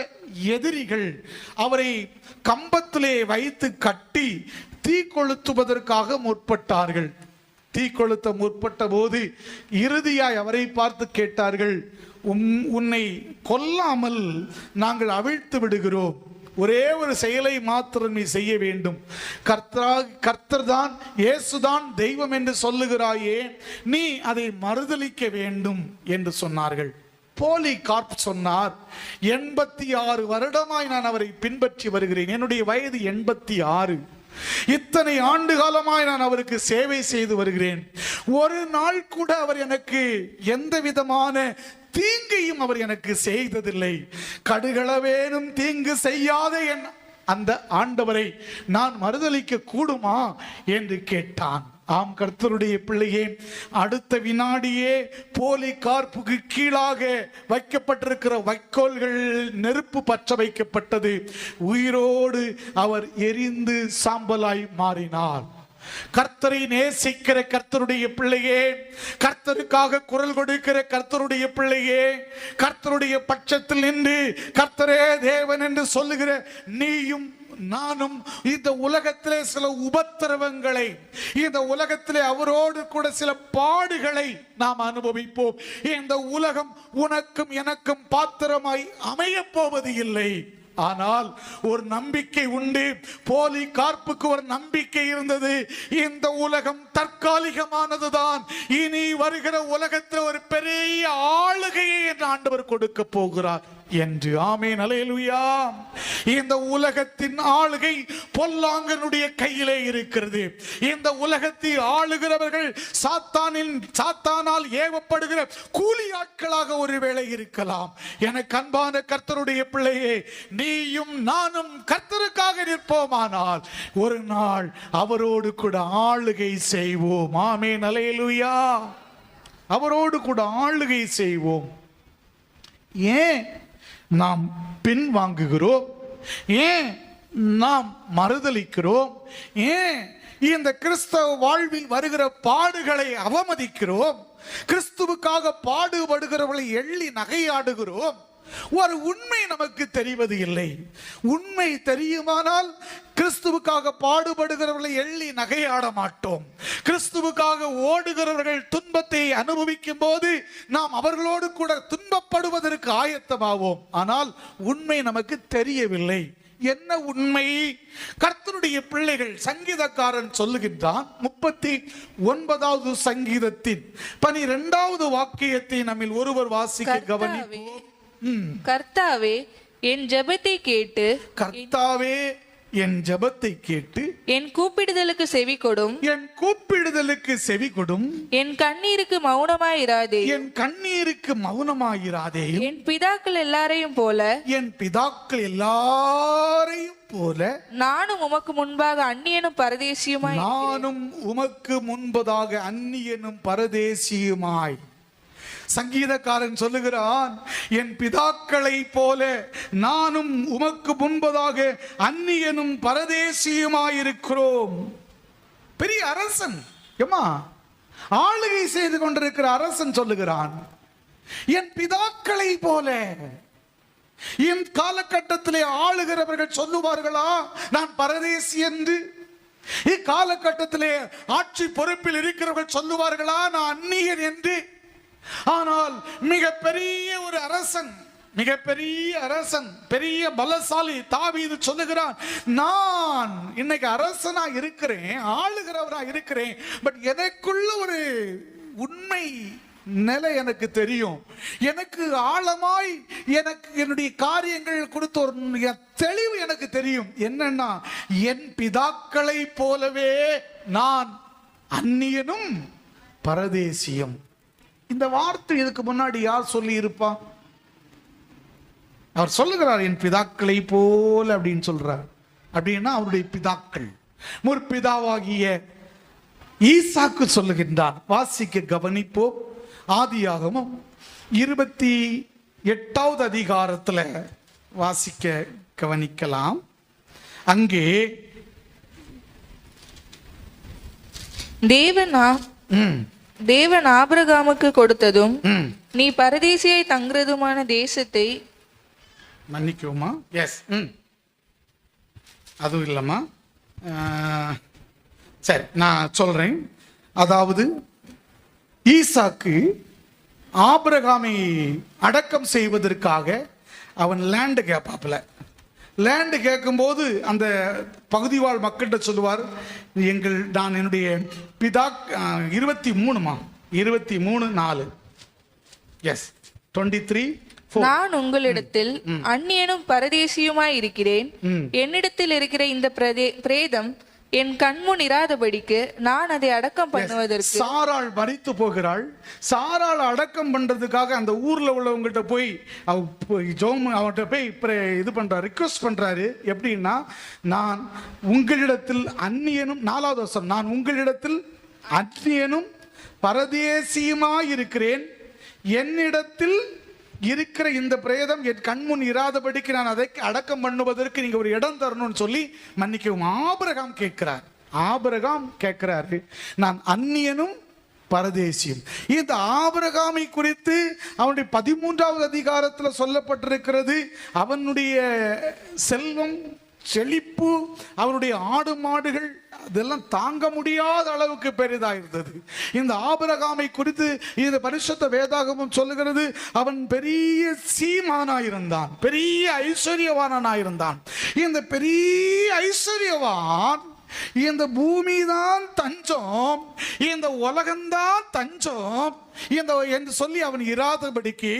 எதிரிகள் அவரை கம்பத்திலே வைத்து கட்டி தீ கொளுத்துவதற்காக முற்பட்டார்கள். தீ கொளுத்த முற்பட்ட போது இறுதியாய் அவரை பார்த்து கேட்டார்கள், உன்னை கொல்லாமல் நாங்கள் அவிழ்த்து விடுகிறோம், ஒரே ஒரு செயலை மாத்திரம் நீ செய்ய வேண்டும். கர்த்தர் தான் இயேசுதான் தெய்வம் என்று சொல்லுகிறாயே, நீ அதை மறுதலிக்க வேண்டும் என்று சொன்னார்கள். போலிகார்ப் சொன்னார், 86 வருடமாய் நான் அவரை பின்பற்றி வருகிறேன். என்னுடைய வயது 86. இத்தனை ஆண்டு காலமாய் நான் அவருக்கு சேவை செய்து வருகிறேன். ஒரு நாள் கூட அவர் எனக்கு எந்த விதமான தீங்கையும் அவர் எனக்கு செய்ததில்லை. கடுகளவேனும் தீங்கு செய்யாத என் அந்த ஆண்டவரை நான் மறுதலிக்க கூடுமா என்று கேட்டான். ஆம் கர்த்தருடைய பிள்ளையே, அடுத்த வினாடியே போலிகார்ப்புக்கு கீழாக வைக்கப்பட்டிருக்கிற வைக்கோல்கள் நெருப்பு பற்ற வைக்கப்பட்டது. உயிரோடு அவர் எரிந்து சாம்பலாய் மாறினார். கர்த்தரை நேசிக்கிற கர்த்தருடைய பிள்ளையே, கர்த்தருக்காக குரல் கொடுக்கிற கர்த்தருடைய பிள்ளையே, கர்த்தருடைய பட்சத்தில் நின்று கர்த்தரே தேவன் என்று சொல்லுகிற நீயும் நானும் இந்த உலகத்திலே சில உபத்திரவங்களை, இந்த உலகத்திலே அவரோடு கூட சில பாடுகளை நாம் அனுபவிப்போம். இந்த உலகம் உனக்கும் எனக்கும் பாத்திரமாய் அமைய போவது இல்லை. ஆனால் ஒரு நம்பிக்கை உண்டு. போலிகார்ப்புக்கு ஒரு நம்பிக்கை இருந்தது, இந்த உலகம் தற்காலிகமானதுதான், இனி வருகிற உலகத்தில் ஒரு பெரிய ஆளுகையை என்று ஆண்டவர் கொடுக்க போகிறார் என்று. ஆமென், அல்லேலூயா. இந்த உலகத்தின் ஆளுகை பொல்லாங்கனுடைய கையிலே இருக்கிறது. இந்த உலகத்தை ஆளுகிறவர்கள் சாத்தானால் ஏவப்படுகிற கூலி ஆட்களாக ஒருவேளை இருக்கலாம். எனக்கு அன்பான கர்த்தருடைய பிள்ளையே, நீயும் நானும் கர்த்தருக்காக நிற்போமானால் ஒரு நாள் அவரோடு கூட ஆளுகை செய்வோம். ஆமென், அல்லேலூயா. அவரோடு கூட ஆளுகை செய்வோம். ஏன் நாம் பின் வாங்குகிறோம்? ஏன் நாம் மறுதலிக்கிறோம்? ஏன் இந்த கிறிஸ்தவ வாழ்வில் வருகிற பாடுகளை அவமதிக்கிறோம்? கிறிஸ்துவுக்காக பாடுபடுகிறவர்களை எள்ளி நகையாடுகிறோம். ஒரு உண்மை நமக்கு தெரிவது இல்லை. உண்மை தெரியுமானால் கிறிஸ்துவுக்காக பாடுபடுகிறவர்களை எள்ளி நகையாட மாட்டோம். கிறிஸ்துவுக்காக ஓடுகிறவர்கள் துன்பத்தை அனுபவிக்கும் போது நாம் அவர்களோடு கூட துன்பப்படுவதற்கு ஆயத்தமாவோம். ஆனால் உண்மை நமக்கு தெரியவில்லை. என்ன உண்மை? கர்த்தருடைய பிள்ளைகள், சங்கீதக்காரன் சொல்லுகின்றான் 39வது சங்கீதத்தின் 12வது வாக்கியத்தை நம்மில் ஒருவர் வாசிக்க கவனிப்போம். கர்த்தாவே என் ஜெபத்தை கேட்டு, கர்த்தாவே என் ஜெபத்தை கேட்டு, என் கூப்பிடுதலுக்கு செவி கொடும், என் கூப்பிடுதலுக்கு செவி கொடும், என் கண்ணீருக்கு மௌனமாயிராதே, என் கண்ணீருக்கு மௌனமாயிராதே, என் பிதாக்கள் எல்லாரையும் போல, என் பிதாக்கள் எல்லாரையும் போல நானும் உமக்கு முன்பாக அந்நியனும் பரதேசியுமாய், நானும் உமக்கு முன்பதாக அந்நியனும் பரதேசியுமாய். சங்கீதக்காரன் சொல்லுகிறான், என் பிதாக்களை போல நானும் உமக்கு முன்பதாக அந்நியனும் பரதேசியுமாயிருக்கிறோம். பெரிய அரசன், ஏமா ஆளுகை செய்து கொண்டிருக்கிற அரசன் சொல்லுகிறான், என் பிதாக்களை போல. என் காலகட்டத்திலே ஆளுகிறவர்கள் சொல்லுவார்களா நான் பரதேசி என்று? இக்காலகட்டத்திலே ஆட்சி பொறுப்பில் இருக்கிறவர்கள் சொல்லுவார்களா நான் அந்நியன் என்று? ஆனால் மிகப்பெரிய ஒரு அரசன், மிகப்பெரிய அரசன், பெரிய பலசாலி தாவீது சொல்லுகிறான், நான் இன்னைக்கு அரசனா இருக்கிறேன், ஆளுகிறவரா இருக்கிறேன். பட் எனக்குள்ள ஒரு உண்மை நிலை எனக்கு தெரியும். எனக்கு ஆழமாய் எனக்கு என்னுடைய காரியங்கள் கொடுத்த ஒரு தெளிவு எனக்கு தெரியும். என்னன்னா, என் பிதாக்களை போலவே நான் அந்நியனும் பரதேசியும். இந்த வார்த்தை இதுக்கு முன்னாடி யார் சொல்லி இருப்பா? அவர் சொல்லுகிறார், என் பிதாக்களை போல அப்படின்னு சொல்றார். அப்படின்னா அவருடைய பிதாக்கள், முற்பிதாவாகிய ஈசாக்கு சொல்லுகின்றார். வாசிக்க கவனிப்போம். ஆதியாகமம் 28வது அதிகாரத்துல வாசிக்க கவனிக்கலாம். அங்கே தேவன் ஆபிரகாமுக்கு கொடுத்ததும் நீ பரதேசியாய் தங்குறதுமான தேசத்தை, மன்னிக்குமா, எஸ், அதுவும் இல்லம்மா, சரி நான் சொல்றேன். அதாவது ஈசாக்கு ஆபிரகாமை அடக்கம் செய்வதற்காக அவன் லேண்டு கேட்பாப்புல. லேண்டு கேட்கும்போது அந்த பகுதி வாழ் மக்கள்கிட்ட சொல்லுவார், நான் என்னுடைய பிதா 23:4, எஸ் 23 நான் உங்களிடத்தில் அந்நியனும் பரதேசியுமாய் இருக்கிறேன். என்னிடத்தில் இருக்கிற இந்த பிரேதம் என் கண்முன் இராதபடிக்கு நான் அதை அடக்கம் பண்ணுவதற்கு. சாராள் மரித்து போகிறாள். சாராள் அடக்கம் பண்றதுக்காக அந்த ஊர்ல உள்ளவங்ககிட்ட போய் அவன்கிட்ட போய் இது பண்றாரு, ரிக்வெஸ்ட் பண்றாரு. எப்படின்னா, நான் உங்களிடத்தில் அந்நியனும், 4வது வருஷம், நான் உங்களிடத்தில் அந்நியனும் பரதேசியுமாய் இருக்கிறேன். என்னிடத்தில் இருக்கிற இந்த பிரேதம் என் கண்முன் இராதபடிக்கு நான் அதை அடக்கம் பண்ணுவதற்கு நீங்க ஒரு இடம் தரணும்னு சொல்லி மன்னிக்கவும் ஆபிரகாம் கேட்கிறார். ஆபிரகாம் கேட்கிறாரு, நான் அந்நியனும் பரதேசியும். இந்த ஆபிரகாமை குறித்து அவனுடைய 13வது அதிகாரத்தில் சொல்லப்பட்டிருக்கிறது. அவனுடைய செல்வம், செழிப்பு, அவருடைய ஆடு மாடுகள் அதெல்லாம் தாங்க முடியாத அளவுக்கு பெரிதாக இருந்தது. இந்த ஆபிரகாமை குறித்து இந்த பரிசுத்த வேதாகமம் சொல்லுகிறது, அவன் பெரிய சீமானாயிருந்தான், பெரிய ஐஸ்வர்யவானாயிருந்தான். இந்த பெரிய ஐஸ்வர்யவான், இந்த பூமி தான் தஞ்சம், இந்த உலகம்தான் தஞ்சம் என்று சொல்லி அவன் இராதபடிக்கு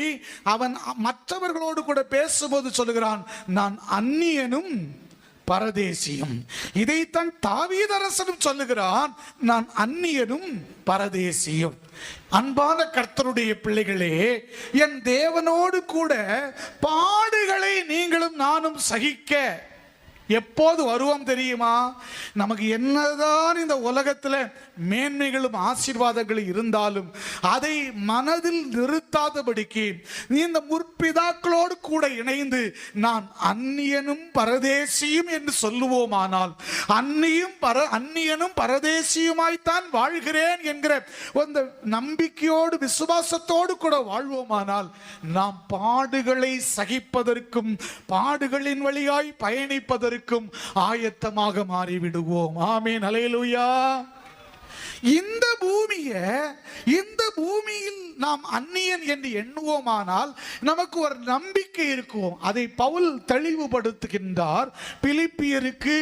அவன் மற்றவர்களோடு கூட பேசும்போது சொல்லுகிறான், நான் அந்நியனும் பரதேசியும். இதைத்தான் தாவீதரசனும் சொல்லுகிறான், நான் அந்நியனும் பரதேசியும். அன்பான கர்த்தருடைய பிள்ளைகளே, என் தேவனோடு கூட பாடுகளை நீங்களும் நானும் சகிக்க எப்போது வருவோம் தெரியுமா? நமக்கு என்னதான் இந்த உலகத்தில் மேன்மைகளும் ஆசீர்வாதங்களும் இருந்தாலும் அதை மனதில் நிறுத்தாதபடிக்கு இந்த முற்பிதாக்களோடு கூட இணைந்து நான் அந்நியனும் பரதேசியும் என்று சொல்லுவோமானால், அந்நியனும் பரதேசியுமாய்த்தான் வாழ்கிறேன் என்கிற அந்த நம்பிக்கையோடு விசுவாசத்தோடு கூட வாழ்வோமானால், நாம் பாடுகளை சகிப்பதற்கும் பாடுகளின் வழியாய் பயணிப்பதற்கும் ஆயத்தமாக மாறிவிடுவோம். ஆமென், அல்லேலூயா. இந்த பூமியில் நாம் அந்நியன் என்று எண்ணுவோமானால் நமக்கு ஒரு நம்பிக்கை இருக்கும். அதை பவுல் தெளிவுபடுத்துகின்றார். பிலிப்பியருக்கு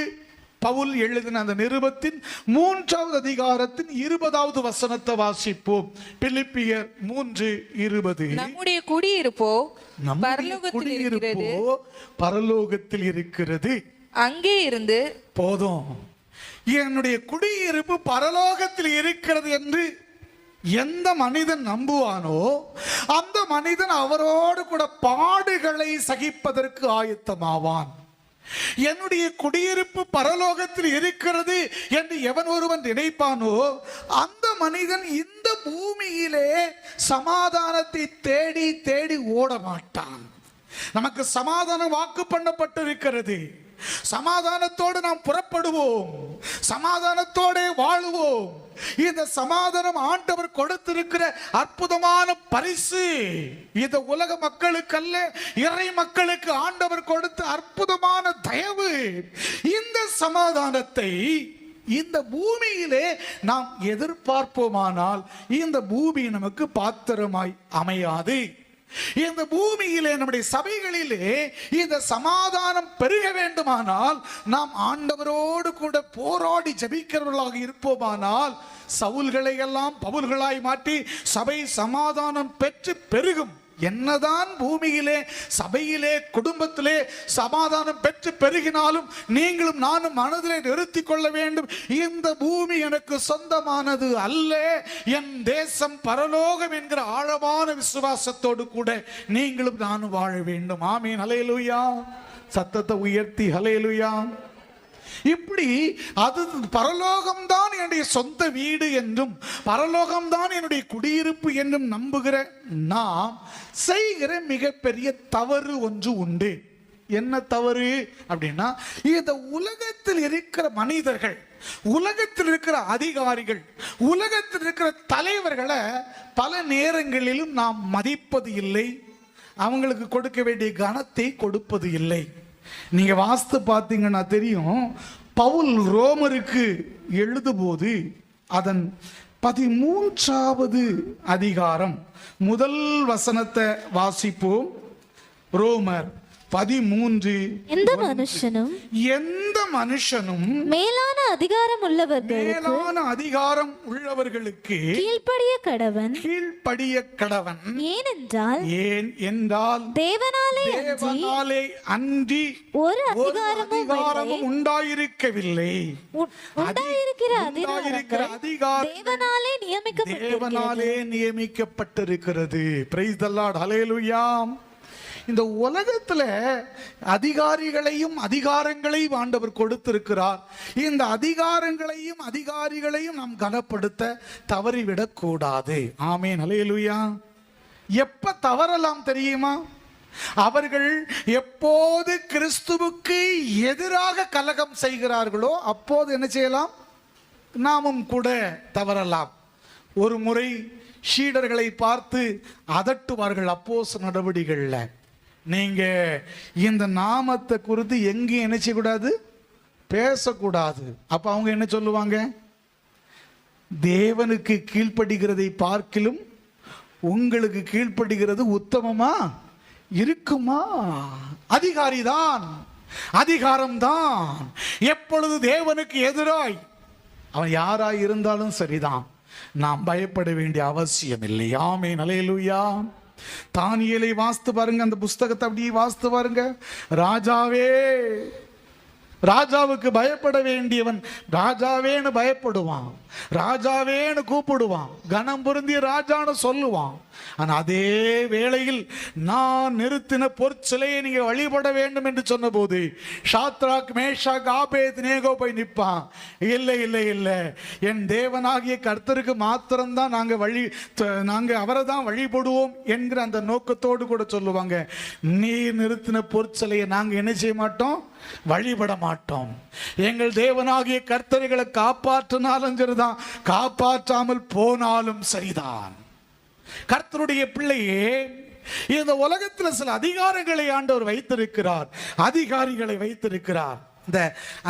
பவுல் எழுதின அந்த நிருபத்தின் 3வது அதிகாரத்தின் 20வது வசனத்தை வாசிப்போம். பிலிப்பியர் 3:20. நம்முடைய குடியிருப்போ பரலோகத்தில் இருக்கிறது. அங்கே இருந்து போதும், என்னுடைய குடியிருப்பு பரலோகத்தில் இருக்கிறது என்று எந்த மனிதன் நம்புவானோ அந்த மனிதன் அவரோடு கூட பாடுகளை சகிப்பதற்கு ஆயத்தமாவான். என்னுடைய குடியிருப்பு பரலோகத்தில் இருக்கிறது என்று எவன் ஒருவன் நினைப்பானோ அந்த மனிதன் இந்த பூமியிலே சமாதானத்தை தேடி தேடி ஓட மாட்டான். நமக்கு சமாதானம் வாக்கு பண்ணப்பட்டிருக்கிறது. சமாதானத்தோடு நாம் புறப்படுவோம், சமாதானத்தோடு வாழுவோம். இந்த சமாதானம் ஆண்டவர் கொடுத்திருக்கிற அற்புதமான பரிசு. இந்த உலக மக்களுக்கு அல்ல, இறை மக்களுக்கு ஆண்டவர் கொடுத்த அற்புதமான தயவு. இந்த சமாதானத்தை இந்த பூமியிலே நாம் எதிர்பார்ப்போமானால் இந்த பூமி நமக்கு பாத்திரமாய் அமையாது. இந்த பூமியிலே நம்முடைய சபைகளிலே இந்த சமாதானம் பெருக வேண்டுமானால் நாம் ஆண்டவரோடு கூட போராடி ஜெபிக்கிறவர்களாக இருப்போமானால் சவுல்களை எல்லாம் பவுல்களாய் மாற்றி சபை சமாதானம் பெற்று பெருகும். என்னதான் பூமியிலே சபையிலே குடும்பத்திலே சமாதானம் பெற்று பெருகினாலும் நீங்களும் நானும் மனதிலே நிறுத்திக் கொள்ள வேண்டும், இந்த பூமி எனக்கு சொந்தமானது அல்ல, என் தேசம் பரலோகம் என்கிற ஆழமான விசுவாசத்தோடு கூட நீங்களும் நானும் வாழ வேண்டும். ஆமீன், அல்லேலூயா. சத்தத்தை உயர்த்தி அல்லேலூயா. இப்படி அது பரலோகம்தான் என்னுடைய சொந்த வீடு என்றும் பரலோகம்தான் என்னுடைய குடியிருப்பு என்றும் நம்புகிற நாம் செய்கிற மிகப்பெரிய தவறு ஒன்று உண்டு. என்ன தவறு அப்படின்னா, இந்த உலகத்தில் இருக்கிற மனிதர்கள், உலகத்தில் இருக்கிற அதிகாரிகள், உலகத்தில் இருக்கிற தலைவர்களை பல நேரங்களிலும் நாம் மதிப்பது இல்லை, அவங்களுக்கு கொடுக்க வேண்டிய கனத்தை கொடுப்பது இல்லை. நீங்க வாஸ்து பார்த்தீங்கன்னா தெரியும், பவுல் ரோமருக்கு எழுதும்போது அதன் 13வது அதிகாரம் முதல் வசனத்தை வாசிப்போம். ரோமர் 13. எந்த மனுஷனும் மேலான அதிகாரம் உள்ளவர்களுக்கு கீழ்ப்படிய கடவன். ஏன் என்றால் தேவனாலே அன்றி ஒரு அதிகாரமும் உண்டாயிருக்கவில்லை. உண்டாயிருக்கிற அதிகாரம் தேவனாலே நியமிக்கப்பட்டிருக்கிறது. பிரைஸ் தி லார்ட், ஹல்லேலூயா. இந்த உலகத்துல அதிகாரிகளையும் அதிகாரங்களையும் ஆண்டவர் கொடுத்திருக்கிறார். இந்த அதிகாரிகளையும் நாம் கனப்படுத்த தவறிவிடக் கூடாது. ஆமென், அல்லேலூயா. எப்ப தவறலாம் தெரியுமா? அவர்கள் எப்போது கிறிஸ்துவுக்கு எதிராக கலகம் செய்கிறார்களோ அப்போது என்ன செய்யலாம்? நாமும் கூட தவறலாம். ஒரு முறை சீடர்களை பார்த்து அதட்டுவார்கள் அப்போஸ்தலர் நடவடிக்கைகள்ல, நீங்க இந்த நாமத்தை குறித்து எங்கேயும் என்ன செய்யக்கூடாது, பேசக்கூடாது. அப்ப அவங்க என்ன சொல்லுவாங்க? தேவனுக்கு கீழ்ப்படுகிறதை பார்க்கிலும் உங்களுக்கு கீழ்ப்படுகிறது உத்தமமா இருக்குமா? அதிகாரிதான், அதிகாரம்தான். எப்பொழுது தேவனுக்கு எதிராய் அவன் யாராய் இருந்தாலும் சரிதான், நாம் பயப்பட வேண்டிய அவசியம் இல்லை. ஆமென், அல்லேலூயா. தானியேலை வாசித்து பாருங்க, அந்த புஸ்தகத்தை அப்படியே வாசித்து பாருங்க. ராஜாவுக்கு பயப்பட வேண்டியவன் ராஜாவேன்னு பயப்படுவான். ராஜாவேன்னு கூப்பிடுவான், கனம் பொருந்திய ராஜான்னு சொல்லுவான். ஆனா அதே வேளையில் நான் நிறுத்தின பொற்சிலையை நீங்க வழிபட வேண்டும் என்று சொன்ன போது ஷாத்ராக் மேஷாக் ஆபேத்நேகோ போய் நிற்பான். இல்லை இல்லை இல்லை, என் தேவனாகிய கர்த்தருக்கு மாத்திரம்தான் நாங்க அவரை தான் வழிபடுவோம் என்கிற அந்த நோக்கத்தோடு கூட சொல்லுவாங்க. நீர் நிறுத்தின பொற்சிலையை நாங்க என்ன செய்ய மாட்டோம், வழிபட மாட்டோம். எங்கள் தேவனாகிய கர்த்தர்களை காப்பாற்றினாலும் சரிதான், காப்பாற்றாமல் போனாலும் சரிதான். கர்த்தருடைய பிள்ளையே, இந்த உலகத்தில் சில அதிகாரங்களை ஆண்டவர் வைத்திருக்கிறார், அதிகாரிகளை வைத்திருக்கிறார்.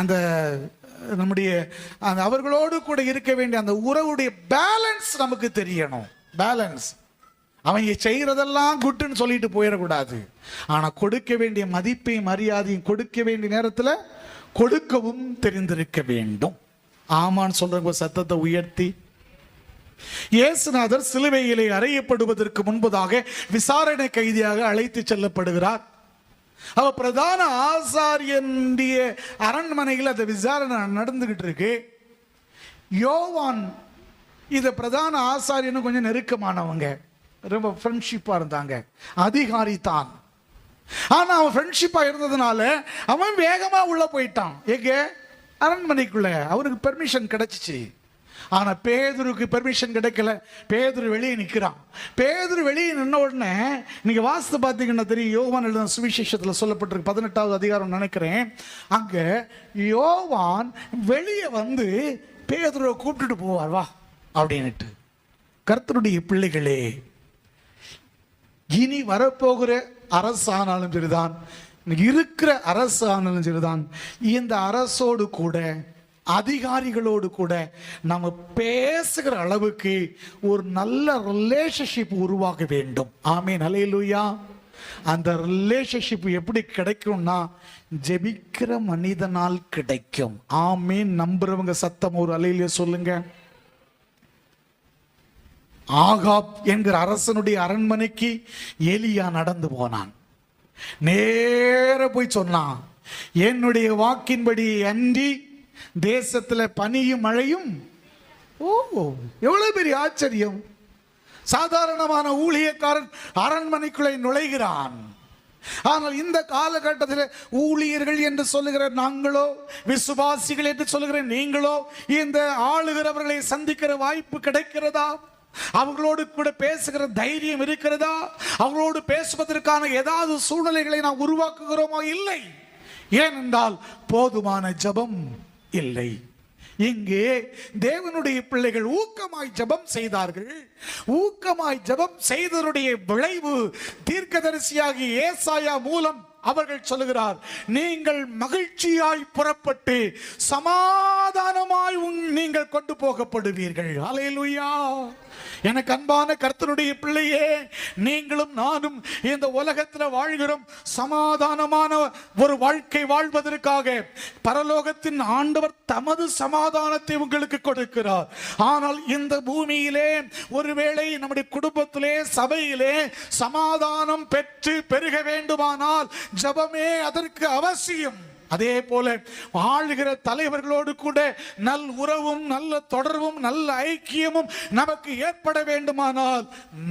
அந்த நம்முடைய அவர்களோடு கூட இருக்க வேண்டிய அந்த உறவுடைய பேலன்ஸ் நமக்கு தெரியணும். பேலன்ஸ், அவங்க செய்யறதெல்லாம் குட்டுன்னு சொல்லிட்டு போயிடக்கூடாது. ஆனா கொடுக்க வேண்டிய மதிப்பையும் மரியாதையும் கொடுக்க வேண்டிய நேரத்தில் கொடுக்கவும் தெரிந்திருக்க வேண்டும். ஆமான்னு சொல்றவங்க சத்தத்தை உயர்த்தி. இயேசுநாதர் சிலுவையிலே அறையப்படுவதற்கு முன்பதாக விசாரணை கைதியாக அழைத்து செல்லப்படுகிறார். அவர் பிரதான ஆசாரியனுடைய அரண்மனையில் அந்த விசாரணை நடந்துகிட்டு இருக்கு. யோவான் இந்த பிரதான ஆசாரியனும் கொஞ்சம் நெருக்கமானவங்க, ரொம்ப ஃப்ரெண்ட்ஷிப்பா இருந்தாங்க, அதிகாரி தான். ஆனா அவன் ஃப்ரெண்ட்ஷிப்பா இருந்ததுனால அவன் வேகமா உள்ள போயிட்டான். எங்க அரண்மனைக்குள்ள அவனுக்கு பெர்மிஷன் கிடைச்சிச்சு. ஆனா பேதுருக்கு பெர்மிஷன் கிடைக்கல. பேதுரு வெளியே நிற்கிறான். பேதுரு வெளியே நின்ன உடனே நீங்க வாசித்து பார்த்தீங்கன்னா தெரியும், யோவான் எழுதின சுவிசேஷத்தில் சொல்லப்பட்டிருக்கு 18வது அதிகாரம் நினைக்கிறேன். அங்க யோவான் வெளியே வந்து பேதுருவை கூப்பிட்டுட்டு போவார், வா அப்படின்னுட்டு. கர்த்தருடைய பிள்ளைகளே, இனி வரப்போகிற அரசானாலும் சரிதான், இருக்கிற அரசு ஆனாலும் சரிதான், இந்த அரசோடு கூட அதிகாரிகளோடு கூட நம்ம பேசுகிற அளவுக்கு ஒரு நல்ல ரிலேஷன்ஷிப் உருவாக வேண்டும். ஆமீன், ஹல்லேலூயா. அந்த ரிலேஷன்ஷிப் எப்படி கிடைக்கும்னா ஜெபிக்கிற மனிதனால் கிடைக்கும். ஆமீன். நம்புறவங்க சத்தம் ஒரு அலையிலே சொல்லுங்க. ஆகாப் என்கிற அரசனுடைய அரண்மனைக்கு எலியா நடந்து போனான். நேர போய் சொன்னான், என்னுடைய வாக்கின்படி அன்றி தேசத்துல பனியும் மழையும். ஓ, எவ்வளவு பெரிய ஆச்சரியம்! சாதாரணமான ஊழியக்காரன் அரண்மனைக்குள்ளே நுழைகிறான். ஆனால் இந்த காலகட்டத்தில் ஊழியர்கள் என்று சொல்லுகிற நாங்களோ, விசுவாசிகள் என்று சொல்லுகிற நீங்களோ இந்த ஆளுகிறவர்களை சந்திக்கிற வாய்ப்பு கிடைக்கிறதா? அவர்களோடு கூட பேசுகிற தைரியம் இருக்கிறதா? அவர்களோடு பேசுவதற்கான ஏதாவது சூழ்நிலைகளை நாம் உருவாக்குகிறோமா? இல்லை. ஏனென்றால் போதுமான ஜெபம் இல்லை. இங்கே தேவனுடைய பிள்ளைகள் ஊக்கமாய் ஜெபம் செய்தார்கள். ஊக்கமாய் ஜெபம் செய்தவருடைய விளைவு தீர்க்கதரிசியாகிய ஏசாயா மூலம் அவர்கள் சொல்லுகிறார், நீங்கள் மகிழ்ச்சியாய் புறப்பட்டு சமாதானமாய் நீங்கள் கொண்டு போகப்படுவீர்கள். ஹல்லேலூயா. எனக்கு அன்பான கர்த்தருடைய பிள்ளையே, நீங்களும் நானும் இந்த உலகத்தில் வாழ்கிறோம் சமாதானமான ஒரு வாழ்க்கை வாழ்வதற்காக. பரலோகத்தின் ஆண்டவர் தமது சமாதானத்தை உங்களுக்கு கொடுக்கிறார். ஆனால் இந்த பூமியிலே ஒருவேளை நம்முடைய குடும்பத்திலே, சபையிலே சமாதானம் பெற்று பெருக வேண்டுமானால் ஜெபமே அதற்கு அவசியம். அதே போல ஆளுகிற தலைவர்களோடு கூட நல் உறவும், நல்ல தொடர்பும், நல்ல ஐக்கியமும் நமக்கு ஏற்பட வேண்டுமானால்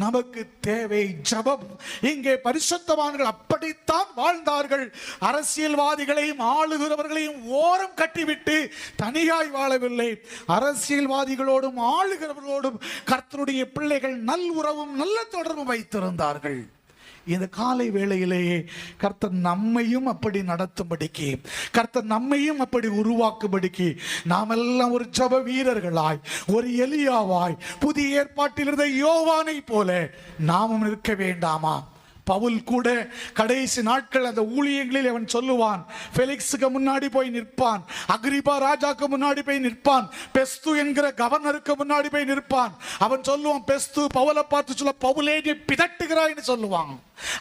நமக்கு தேவை ஜெபம். இங்கே பரிசுத்தவான்கள் அப்படித்தான் வாழ்ந்தார்கள். அரசியல்வாதிகளையும் ஆளுகிறவர்களையும் ஓரம் கட்டிவிட்டு தனியாய் வாழவில்லை. அரசியல்வாதிகளோடும் ஆளுகிறவர்களோடும் கர்த்தருடைய பிள்ளைகள் நல் உறவும் நல்ல தொடர்பும் வைத்திருந்தார்கள். இந்த காலை வேளையிலேயே கர்த்தர் நம்மையும் அப்படி நடத்தும்படிக்கு, கர்த்தர் நம்மையும் அப்படி உருவாக்கும்படிக்கு நாமெல்லாம் ஒரு ஜெப வீரர்களாய், ஒரு எலியாவாய், புதிய ஏற்பாட்டில் இருந்த யோவானை போல நாமும் இருக்க வேண்டாமா? பவுல் கூட கடைசி நாட்கள் அந்த ஊழியங்களில் அவன் சொல்லுவான், ஃபெலிக்ஸுக்கு முன்னாடி போய் நிற்பான், அக்ரிபா ராஜாக்கு முன்னாடி போய் நிற்பான், பெஸ்து என்கிற கவர்னருக்கு முன்னாடி போய் நிற்பான். அவன் சொல்லுவான், பெஸ்து பவுலை பார்த்து சொல்ல, பவுலே நீ பிதட்டுகிறாய்னு சொல்லுவான்.